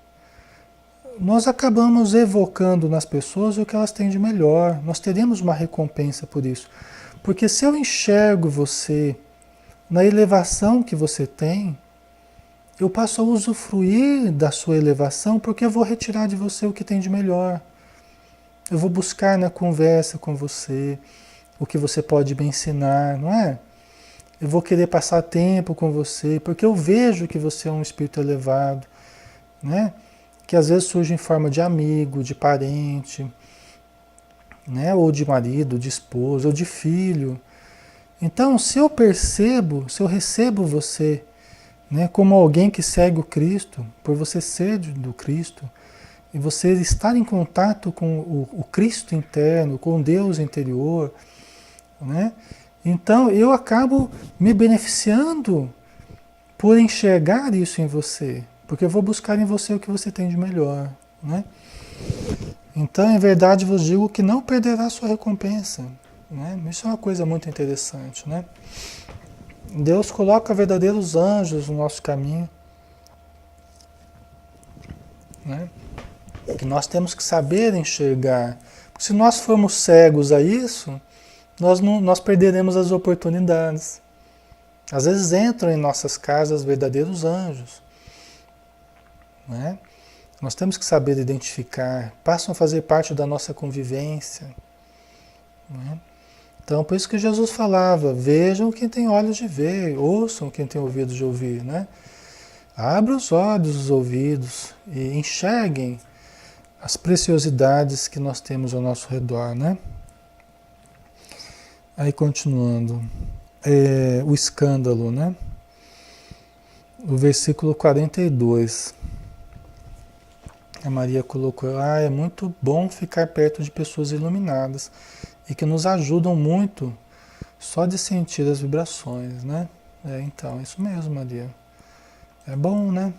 S1: nós acabamos evocando nas pessoas o que elas têm de melhor. Nós teremos uma recompensa por isso. Porque se eu enxergo você na elevação que você tem, eu passo a usufruir da sua elevação porque eu vou retirar de você o que tem de melhor. Eu vou buscar na conversa com você o que você pode me ensinar, não é? Eu vou querer passar tempo com você porque eu vejo que você é um espírito elevado, né? Que às vezes surge em forma de amigo, de parente, né? Ou de marido, de esposa, ou de filho. Então, se eu percebo, se eu recebo você, né, como alguém que segue o Cristo, por você ser do Cristo, e você estar em contato com o Cristo interno, com Deus interior, né? Então eu acabo me beneficiando por enxergar isso em você, porque eu vou buscar em você o que você tem de melhor, né? Então, em verdade, vos digo que não perderá sua recompensa, né? Isso é uma coisa muito interessante, né? Deus coloca verdadeiros anjos no nosso caminho, né? Que nós temos que saber enxergar. Porque se nós formos cegos a isso, nós perderemos as oportunidades. Às vezes entram em nossas casas verdadeiros anjos, né? Nós temos que saber identificar, passam a fazer parte da nossa convivência, né? Então, por isso que Jesus falava, vejam quem tem olhos de ver, ouçam quem tem ouvidos de ouvir, né? Abra os olhos, os ouvidos e enxerguem as preciosidades que nós temos ao nosso redor, né? Aí continuando, o escândalo, né? O versículo 42. A Maria colocou, é muito bom ficar perto de pessoas iluminadas e que nos ajudam muito só de sentir as vibrações, né? Então, isso mesmo, Maria. É bom, né?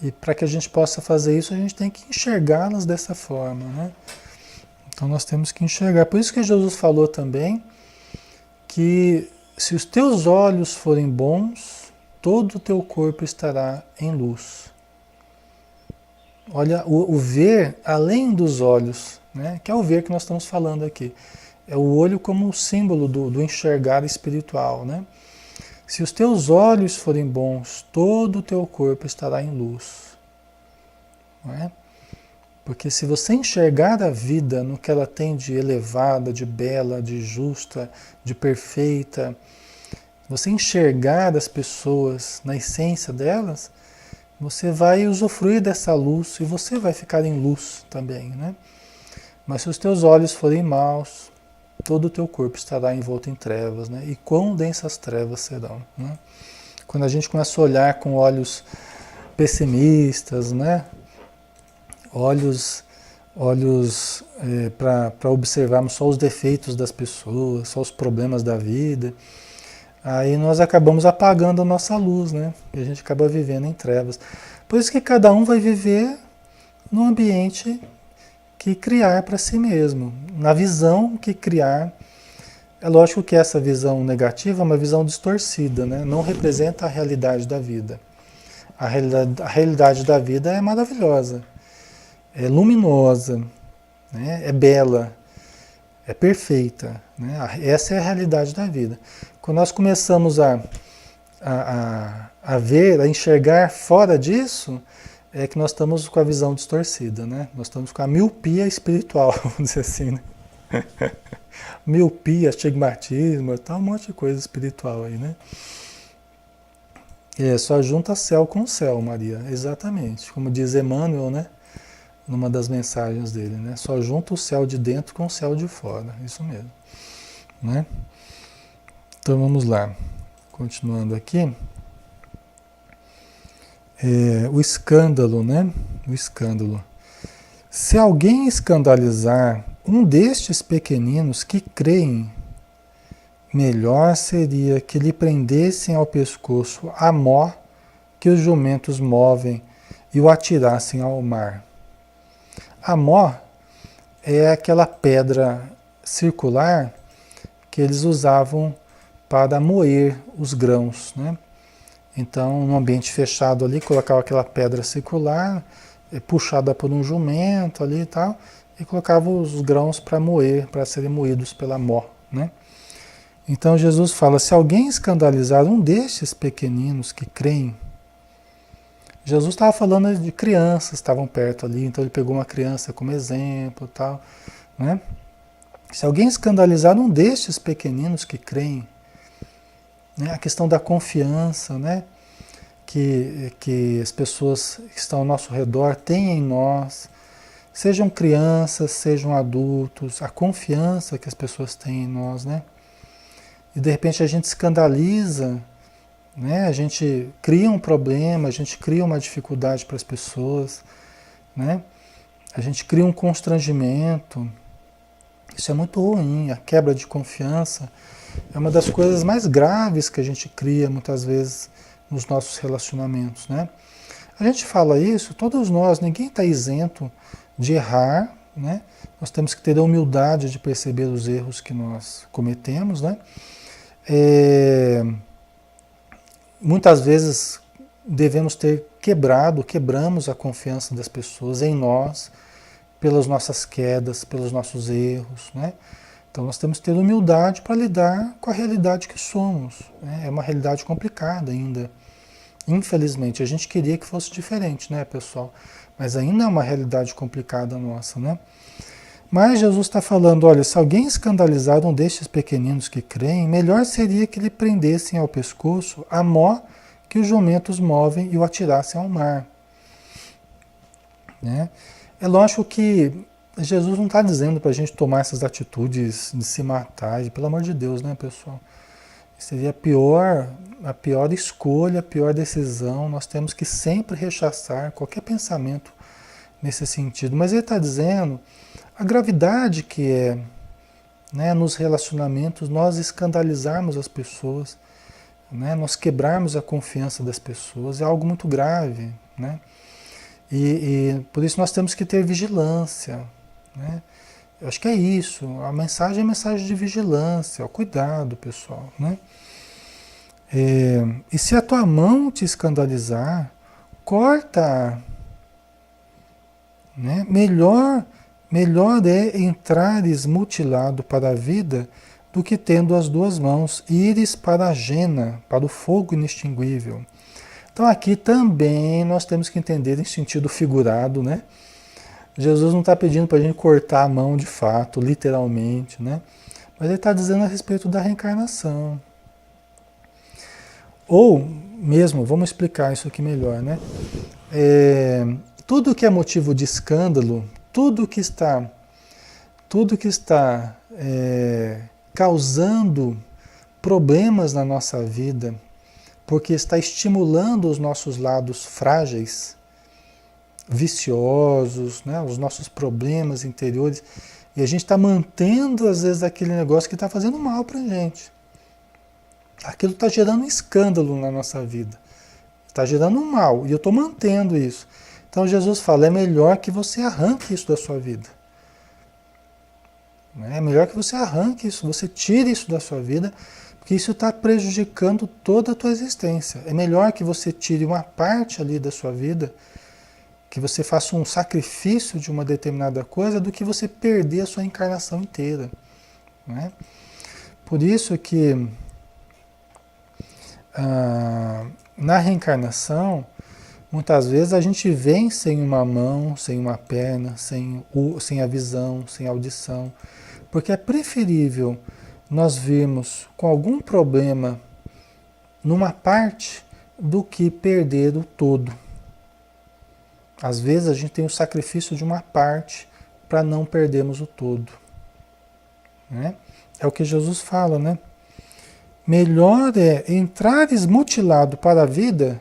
S1: E para que a gente possa fazer isso, a gente tem que enxergá-las dessa forma, né? Então nós temos que enxergar. Por isso que Jesus falou também que se os teus olhos forem bons, todo o teu corpo estará em luz. Olha, o ver além dos olhos, né? Que é o ver que nós estamos falando aqui. É o olho como símbolo do enxergar espiritual, né? Se os teus olhos forem bons, todo o teu corpo estará em luz. Não é? Porque se você enxergar a vida no que ela tem de elevada, de bela, de justa, de perfeita, você enxergar as pessoas na essência delas, você vai usufruir dessa luz e você vai ficar em luz também, né? Mas se os teus olhos forem maus, todo o teu corpo estará envolto em trevas, né? E quão densas trevas serão, né? Quando a gente começa a olhar com olhos pessimistas, né? Olhos para observarmos só os defeitos das pessoas, só os problemas da vida, aí nós acabamos apagando a nossa luz, né? E a gente acaba vivendo em trevas. Por isso que cada um vai viver no ambiente que criar para si mesmo, na visão que criar. É lógico que essa visão negativa é uma visão distorcida, né? Não representa a realidade da vida. A realidade da vida é maravilhosa, é luminosa, né? É bela, é perfeita, né? Essa é a realidade da vida. Quando nós começamos a ver, a enxergar fora disso, é que nós estamos com a visão distorcida, né? Nós estamos com a miopia espiritual, vamos dizer assim, né? Miopia, astigmatismo, tá um monte de coisa espiritual aí, né? Só junta céu com céu, Maria, exatamente. Como diz Emmanuel, né? Numa das mensagens dele, né? Só junta o céu de dentro com o céu de fora, isso mesmo, né? Então vamos lá, continuando aqui. O escândalo, né? O escândalo. Se alguém escandalizar um destes pequeninos que creem, melhor seria que lhe prendessem ao pescoço a mó que os jumentos movem e o atirassem ao mar. A mó é aquela pedra circular que eles usavam para moer os grãos, né? Então, num ambiente fechado ali, colocava aquela pedra circular, puxada por um jumento ali e tal, e colocava os grãos para moer, para serem moídos pela mó, né? Então Jesus fala, se alguém escandalizar um destes pequeninos que creem, Jesus estava falando de crianças que estavam perto ali, então ele pegou uma criança como exemplo, tal, né? Se alguém escandalizar um destes pequeninos que creem, né? A questão da confiança, né? Que as pessoas que estão ao nosso redor têm em nós, sejam crianças, sejam adultos, a confiança que as pessoas têm em nós, né? E de repente a gente escandaliza, né? A gente cria um problema, a gente cria uma dificuldade para as pessoas, né? A gente cria um constrangimento. Isso é muito ruim, a quebra de confiança é uma das coisas mais graves que a gente cria muitas vezes nos nossos relacionamentos, né? A gente fala isso, todos nós, ninguém está isento de errar, né? Nós temos que ter a humildade de perceber os erros que nós cometemos, né? Muitas vezes devemos ter quebramos a confiança das pessoas em nós, pelas nossas quedas, pelos nossos erros, né? Então nós temos que ter humildade para lidar com a realidade que somos, né? É uma realidade complicada ainda. Infelizmente, a gente queria que fosse diferente, né, pessoal? Mas ainda é uma realidade complicada nossa, né? Mas Jesus está falando, olha, se alguém escandalizar um destes pequeninos que creem, melhor seria que lhe prendessem ao pescoço a mó que os jumentos movem e o atirassem ao mar, né? É lógico que Jesus não está dizendo para a gente tomar essas atitudes de se matar, pelo amor de Deus, né, pessoal? Seria a pior escolha, a pior decisão. Nós temos que sempre rechaçar qualquer pensamento nesse sentido. Mas ele está dizendo a gravidade que é, né, nos relacionamentos nós escandalizarmos as pessoas, né, nós quebrarmos a confiança das pessoas, é algo muito grave, né? E por isso nós temos que ter vigilância, né? Eu acho que é isso. A mensagem é mensagem de vigilância, ó, cuidado, pessoal, né? E se a tua mão te escandalizar, corta, né? Melhor é entrares mutilado para a vida do que tendo as duas mãos, ires para a jena, para o fogo inextinguível. Então aqui também nós temos que entender em sentido figurado, né? Jesus não está pedindo para a gente cortar a mão de fato, literalmente, né? Mas ele está dizendo a respeito da reencarnação. Ou mesmo, vamos explicar isso aqui melhor, né? Tudo que é motivo de escândalo, tudo que está causando problemas na nossa vida, porque está estimulando os nossos lados frágeis, viciosos, né? Os nossos problemas interiores, e a gente está mantendo, às vezes, aquele negócio que está fazendo mal para a gente. Aquilo está gerando um escândalo na nossa vida, está gerando um mal, e eu estou mantendo isso. Então Jesus fala, é melhor que você arranque isso da sua vida. É melhor que você arranque isso, você tire isso da sua vida, porque isso está prejudicando toda a tua existência. É melhor que você tire uma parte ali da sua vida, que você faça um sacrifício de uma determinada coisa, do que você perder a sua encarnação inteira, né? Por isso que na reencarnação, muitas vezes a gente vem sem uma mão, sem uma perna, sem a visão, sem a audição, porque é preferível nós virmos com algum problema numa parte do que perder o todo. Às vezes a gente tem o sacrifício de uma parte para não perdermos o todo, né? É o que Jesus fala, né? Melhor é entrares mutilado para a vida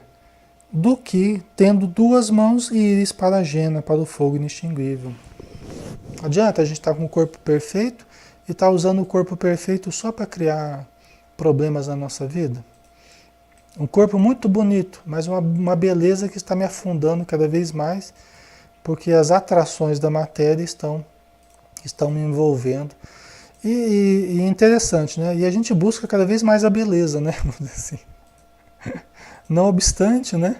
S1: do que tendo duas mãos e ires para a jena, para o fogo inextinguível. Não adianta a gente estar com o corpo perfeito e estar usando o corpo perfeito só para criar problemas na nossa vida. Um corpo muito bonito, mas uma beleza que está me afundando cada vez mais, porque as atrações da matéria estão me envolvendo. E interessante, né? E a gente busca cada vez mais a beleza, né? Assim. Não obstante, né?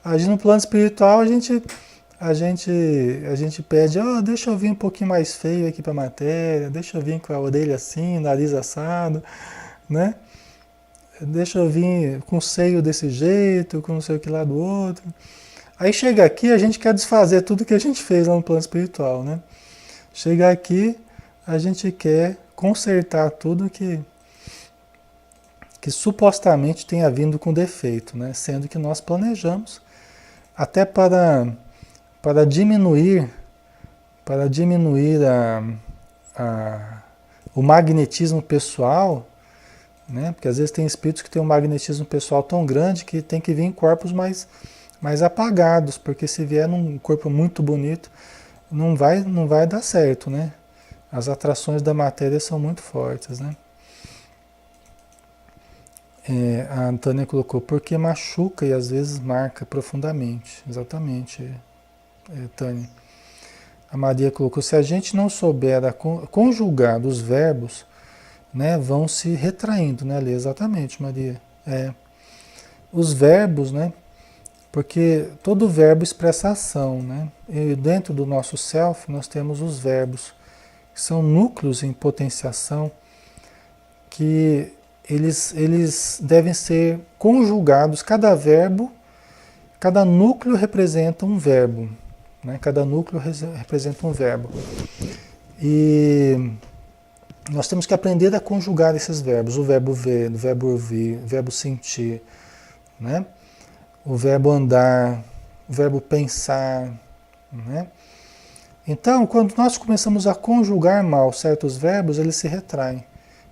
S1: A gente no plano espiritual, a gente a gente pede, oh, deixa eu vir um pouquinho mais feio aqui para a matéria, deixa eu vir com a orelha assim, nariz assado, né? Deixa eu vir com o seio desse jeito, com não sei o que lá do outro. Aí chega aqui, a gente quer desfazer tudo que a gente fez lá no plano espiritual, né? Chega aqui, a gente quer consertar tudo que supostamente tenha vindo com defeito, né? Sendo que nós planejamos até para diminuir, a, o magnetismo pessoal, né? Porque às vezes tem espíritos que têm um magnetismo pessoal tão grande que tem que vir em corpos mais apagados, porque se vier num corpo muito bonito, não vai dar certo, né? As atrações da matéria são muito fortes, né? A Antônia colocou, porque machuca e às vezes marca profundamente. Exatamente, Tânia. A Maria colocou, se a gente não souber conjugar os verbos, né, vão se retraindo, né, Lê? Exatamente, Maria. Os verbos, né? Porque todo verbo expressa ação, né? E dentro do nosso self nós temos os verbos, que são núcleos em potenciação, que eles devem ser conjugados, cada verbo, cada núcleo representa um verbo, né? Cada núcleo representa um verbo. E nós temos que aprender a conjugar esses verbos, o verbo ver, o verbo ouvir, o verbo sentir, né? O verbo andar, o verbo pensar, né? Então, quando nós começamos a conjugar mal certos verbos, eles se retraem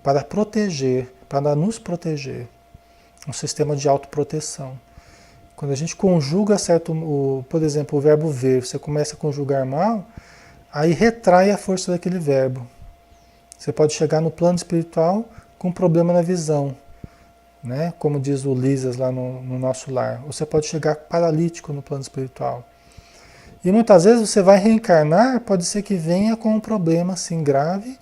S1: para proteger, para nos proteger. Um sistema de autoproteção. Quando a gente conjuga certo, por exemplo, o verbo ver, você começa a conjugar mal, aí retrai a força daquele verbo. Você pode chegar no plano espiritual com problema na visão, né? Como diz o Lisas lá no nosso lar. Você pode chegar paralítico no plano espiritual. E muitas vezes você vai reencarnar, pode ser que venha com um problema assim grave,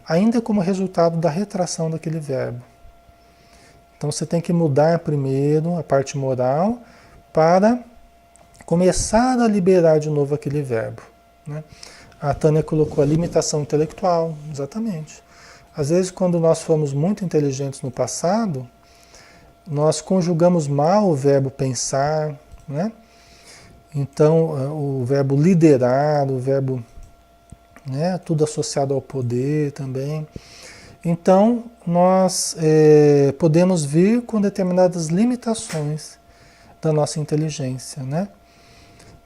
S1: ainda como resultado da retração daquele verbo. Então você tem que mudar primeiro a parte moral para começar a liberar de novo aquele verbo, né? A Tânia colocou a limitação intelectual, exatamente. Às vezes, quando nós fomos muito inteligentes no passado, nós conjugamos mal o verbo pensar, né? Então, o verbo liderar, o verbo, né, tudo associado ao poder também. Então, nós podemos vir com determinadas limitações da nossa inteligência, né?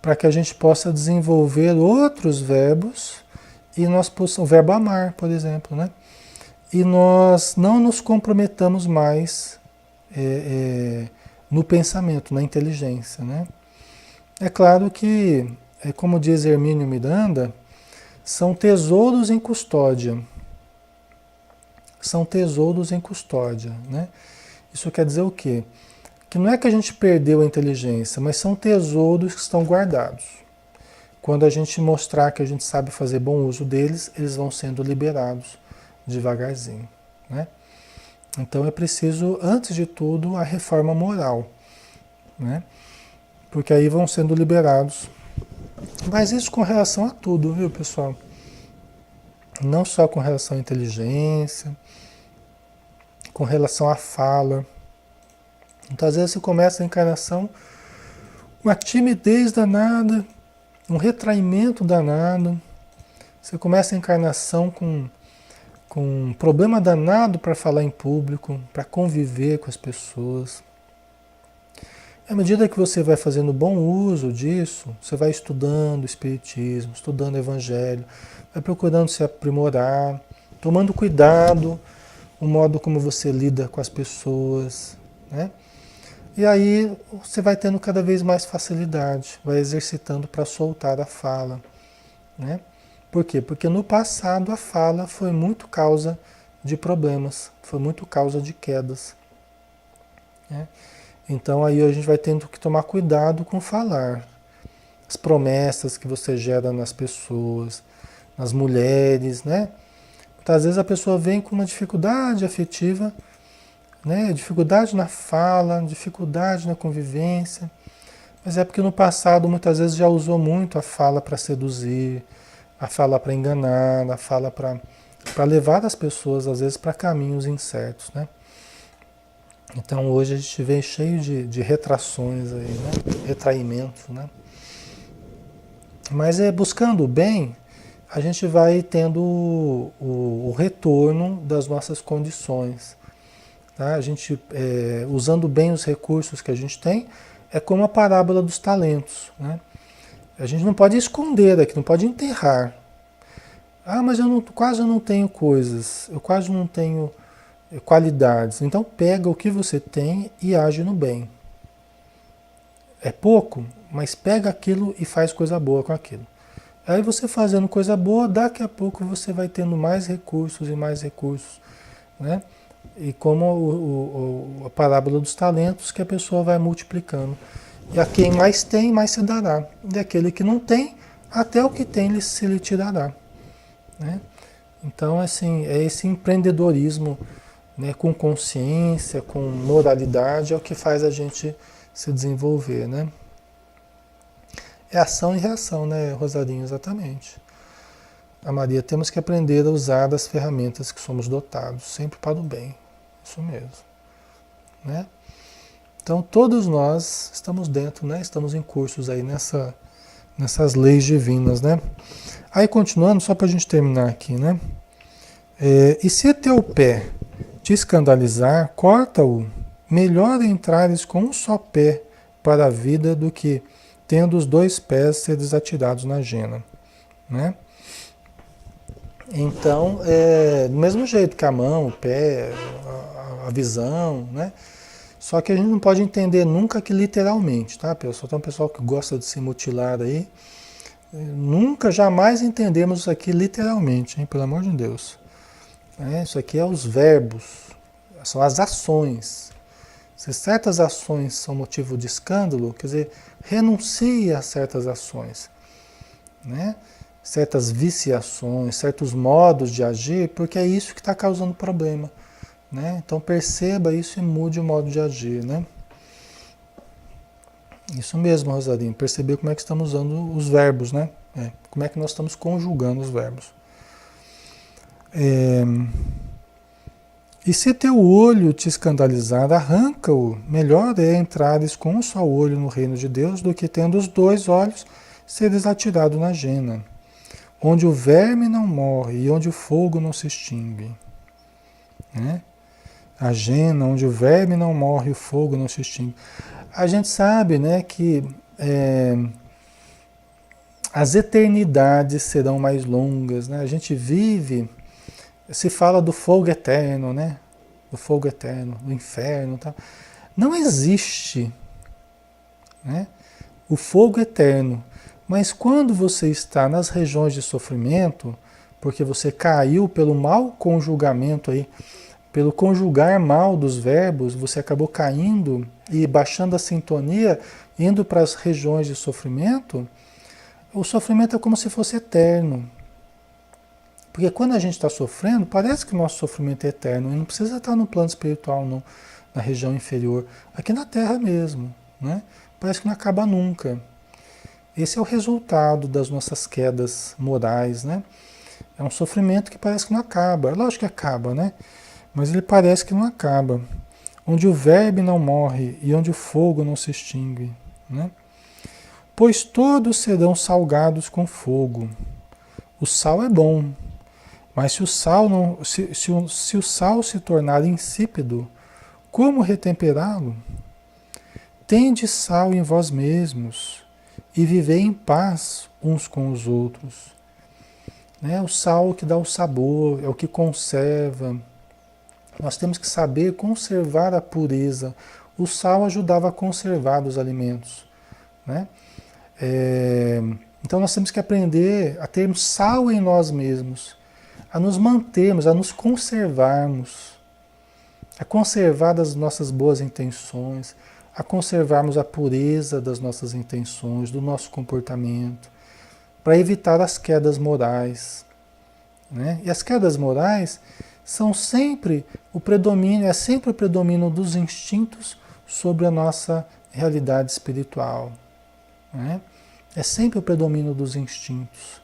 S1: Para que a gente possa desenvolver outros verbos e nós possamos, o verbo amar, por exemplo, né? E nós não nos comprometamos mais no pensamento, na inteligência, né? É claro que, como diz Hermínio Miranda, são tesouros em custódia. São tesouros em custódia, né? Isso quer dizer o quê? Que não é que a gente perdeu a inteligência, mas são tesouros que estão guardados. Quando a gente mostrar que a gente sabe fazer bom uso deles, eles vão sendo liberados devagarzinho, né? Então é preciso, antes de tudo, a reforma moral, né? Porque aí vão sendo liberados. Mas isso com relação a tudo, viu, pessoal? Não só com relação à inteligência, com relação à fala. Muitas vezes você começa a encarnação, uma timidez danada, um retraimento danado. Você começa a encarnação com um problema danado para falar em público, para conviver com as pessoas. À medida que você vai fazendo bom uso disso, você vai estudando o Espiritismo, estudando o Evangelho, vai procurando se aprimorar, tomando cuidado, o modo como você lida com as pessoas, né? E aí você vai tendo cada vez mais facilidade, vai exercitando para soltar a fala, né? Por quê? Porque no passado a fala foi muito causa de problemas, foi muito causa de quedas, né? Então aí a gente vai tendo que tomar cuidado com falar. As promessas que você gera nas pessoas, nas mulheres, né? Muitas vezes a pessoa vem com uma dificuldade afetiva, né? Dificuldade na fala, dificuldade na convivência. Mas é porque no passado muitas vezes já usou muito a fala para seduzir, a fala para enganar, a fala para levar as pessoas às vezes para caminhos incertos, né? Então hoje a gente vê cheio de retrações aí, né? Retraímentos, né? Mas buscando o bem, a gente vai tendo o retorno das nossas condições. Tá? A gente, usando bem os recursos que a gente tem, é como a parábola dos talentos. Né? A gente não pode esconder aqui, não pode enterrar. Ah, mas quase não tenho coisas, eu quase não tenho qualidades. Então pega o que você tem e age no bem. É pouco, mas pega aquilo e faz coisa boa com aquilo. Aí você fazendo coisa boa, daqui a pouco você vai tendo mais recursos e mais recursos, né? E como a parábola dos talentos, que a pessoa vai multiplicando. E a quem mais tem, mais se dará. E aquele que não tem, até o que tem se lhe tirará, né? Então, assim, é esse empreendedorismo, né, com consciência, com moralidade, é o que faz a gente se desenvolver, né? É ação e reação, né, Rosarinho? Exatamente. A Maria, temos que aprender a usar as ferramentas que somos dotados, sempre para o bem. Isso mesmo, né? Então, todos nós estamos dentro, né? Estamos em cursos aí nessas leis divinas, né? Aí, continuando, só para a gente terminar aqui, né? E se teu pé te escandalizar, corta-o. Melhor entrares com um só pé para a vida do que, tendo os dois pés, seres atirados na jena, né? Então, do mesmo jeito que a mão, o pé, a visão, né? Só que a gente não pode entender nunca que literalmente, tá, pessoal? Tem um pessoal que gosta de se mutilar aí. Nunca, jamais entendemos isso aqui literalmente, hein? Pelo amor de Deus. Isso aqui é os verbos, são as ações. Se certas ações são motivo de escândalo, quer dizer, renuncie a certas ações, né? Certas viciações, certos modos de agir, porque é isso que está causando problema, né? Então perceba isso e mude o modo de agir, né? Isso mesmo, Rosarinho, perceber como é que estamos usando os verbos, né? Como é que nós estamos conjugando os verbos. E se teu olho te escandalizar, arranca-o. Melhor é entrares com um só olho no reino de Deus do que tendo os dois olhos seres atirado na jena, onde o verme não morre e onde o fogo não se extingue. Né? A jena, onde o verme não morre e o fogo não se extingue. A gente sabe, né, que as eternidades serão mais longas, né? A gente vive, se fala do fogo eterno, né? Do fogo eterno, do inferno, tá? Não existe, né, o fogo eterno. Mas quando você está nas regiões de sofrimento, porque você caiu pelo mau conjugamento aí, pelo conjugar mal dos verbos, você acabou caindo e baixando a sintonia, indo para as regiões de sofrimento, o sofrimento é como se fosse eterno. Porque quando a gente está sofrendo, parece que o nosso sofrimento é eterno, e não precisa estar no plano espiritual, não, na região inferior, aqui na Terra mesmo, né? Parece que não acaba nunca. Esse é o resultado das nossas quedas morais, né? É um sofrimento que parece que não acaba. Lógico que acaba, né? Mas ele parece que não acaba. Onde o verme não morre e onde o fogo não se extingue, né? Pois todos serão salgados com fogo. O sal é bom, mas se o sal não, se o sal se tornar insípido, como retemperá-lo? Tende sal em vós mesmos e vivei em paz uns com os outros. Né? O sal que dá o sabor, é o que conserva. Nós temos que saber conservar a pureza. O sal ajudava a conservar os alimentos, né? Então nós temos que aprender a termos sal em nós mesmos, a nos mantermos, a nos conservarmos, a conservar as nossas boas intenções, a conservarmos a pureza das nossas intenções, do nosso comportamento, para evitar as quedas morais, né? E as quedas morais são sempre o predomínio, é sempre o predomínio dos instintos sobre a nossa realidade espiritual, né? É sempre o predomínio dos instintos.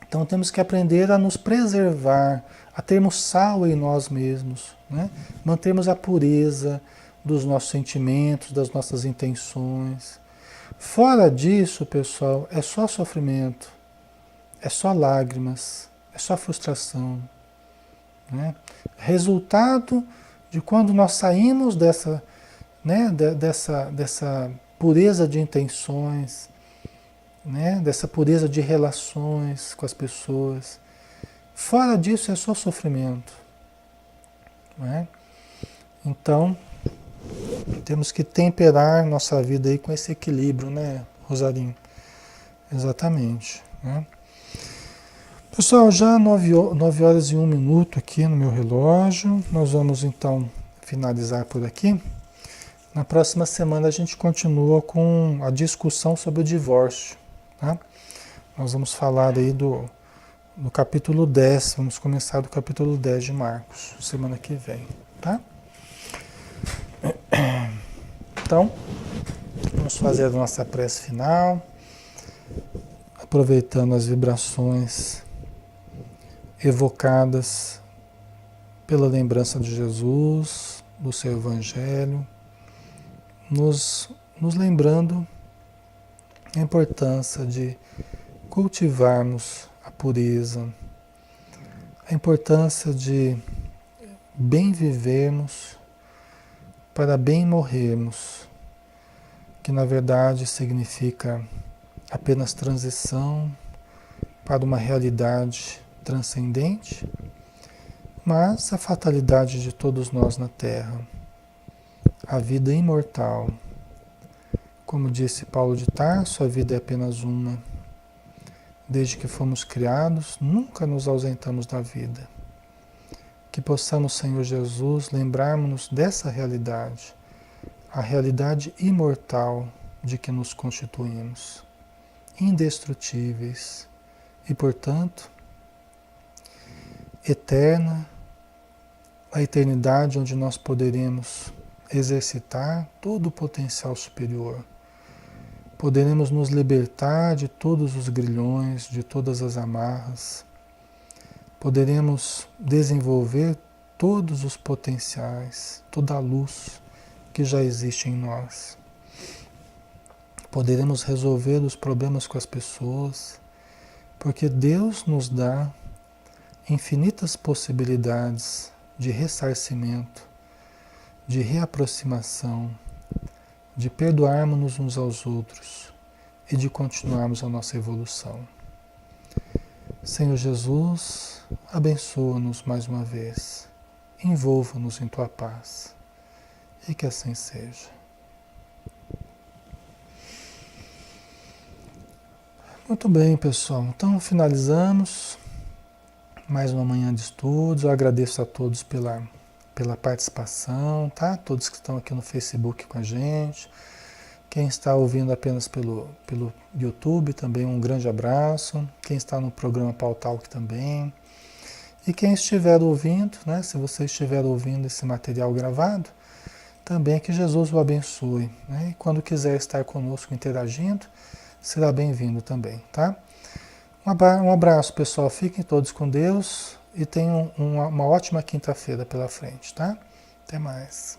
S1: Então temos que aprender a nos preservar, a termos sal em nós mesmos, né? Mantermos a pureza dos nossos sentimentos, das nossas intenções. Fora disso, pessoal, é só sofrimento, é só lágrimas, é só frustração, né? Resultado de quando nós saímos dessa, né, dessa pureza de intenções, né, dessa pureza de relações com as pessoas. Fora disso é só sofrimento, né? Então, temos que temperar nossa vida aí com esse equilíbrio, né, Rosarinho? Exatamente, né? Pessoal, já 9 horas e 1 minuto aqui no meu relógio. Nós vamos então finalizar por aqui. Na próxima semana a gente continua com a discussão sobre o divórcio, tá? Nós vamos falar aí do capítulo 10, vamos começar do capítulo 10 de Marcos, semana que vem, tá? Então, vamos fazer a nossa prece final, aproveitando as vibrações evocadas pela lembrança de Jesus, do seu Evangelho, nos lembrando a importância de cultivarmos a pureza, a importância de bem vivermos para bem morrermos, que na verdade significa apenas transição para uma realidade transcendente, mas a fatalidade de todos nós na Terra, a vida imortal. Como disse Paulo de Tarso, a vida é apenas uma. Desde que fomos criados, nunca nos ausentamos da vida. Que possamos, Senhor Jesus, lembrarmos-nos dessa realidade, a realidade imortal de que nos constituímos, indestrutíveis e, portanto, eterna, a eternidade onde nós poderemos exercitar todo o potencial superior. Poderemos nos libertar de todos os grilhões, de todas as amarras. Poderemos desenvolver todos os potenciais, toda a luz que já existe em nós. Poderemos resolver os problemas com as pessoas, porque Deus nos dá infinitas possibilidades de ressarcimento, de reaproximação, de perdoarmos uns aos outros e de continuarmos a nossa evolução. Senhor Jesus, abençoa-nos mais uma vez, envolva-nos em tua paz e que assim seja. Muito bem, pessoal. Então finalizamos mais uma manhã de estudos. Eu agradeço a todos pela participação, tá? Todos que estão aqui no Facebook com a gente. Quem está ouvindo apenas pelo YouTube também, um grande abraço. Quem está no programa Pautalk também. E quem estiver ouvindo, né? Se você estiver ouvindo esse material gravado, também que Jesus o abençoe, né? E quando quiser estar conosco interagindo, será bem-vindo também, tá? Um abraço, pessoal. Fiquem todos com Deus e tenham uma ótima quinta-feira pela frente, tá? Até mais.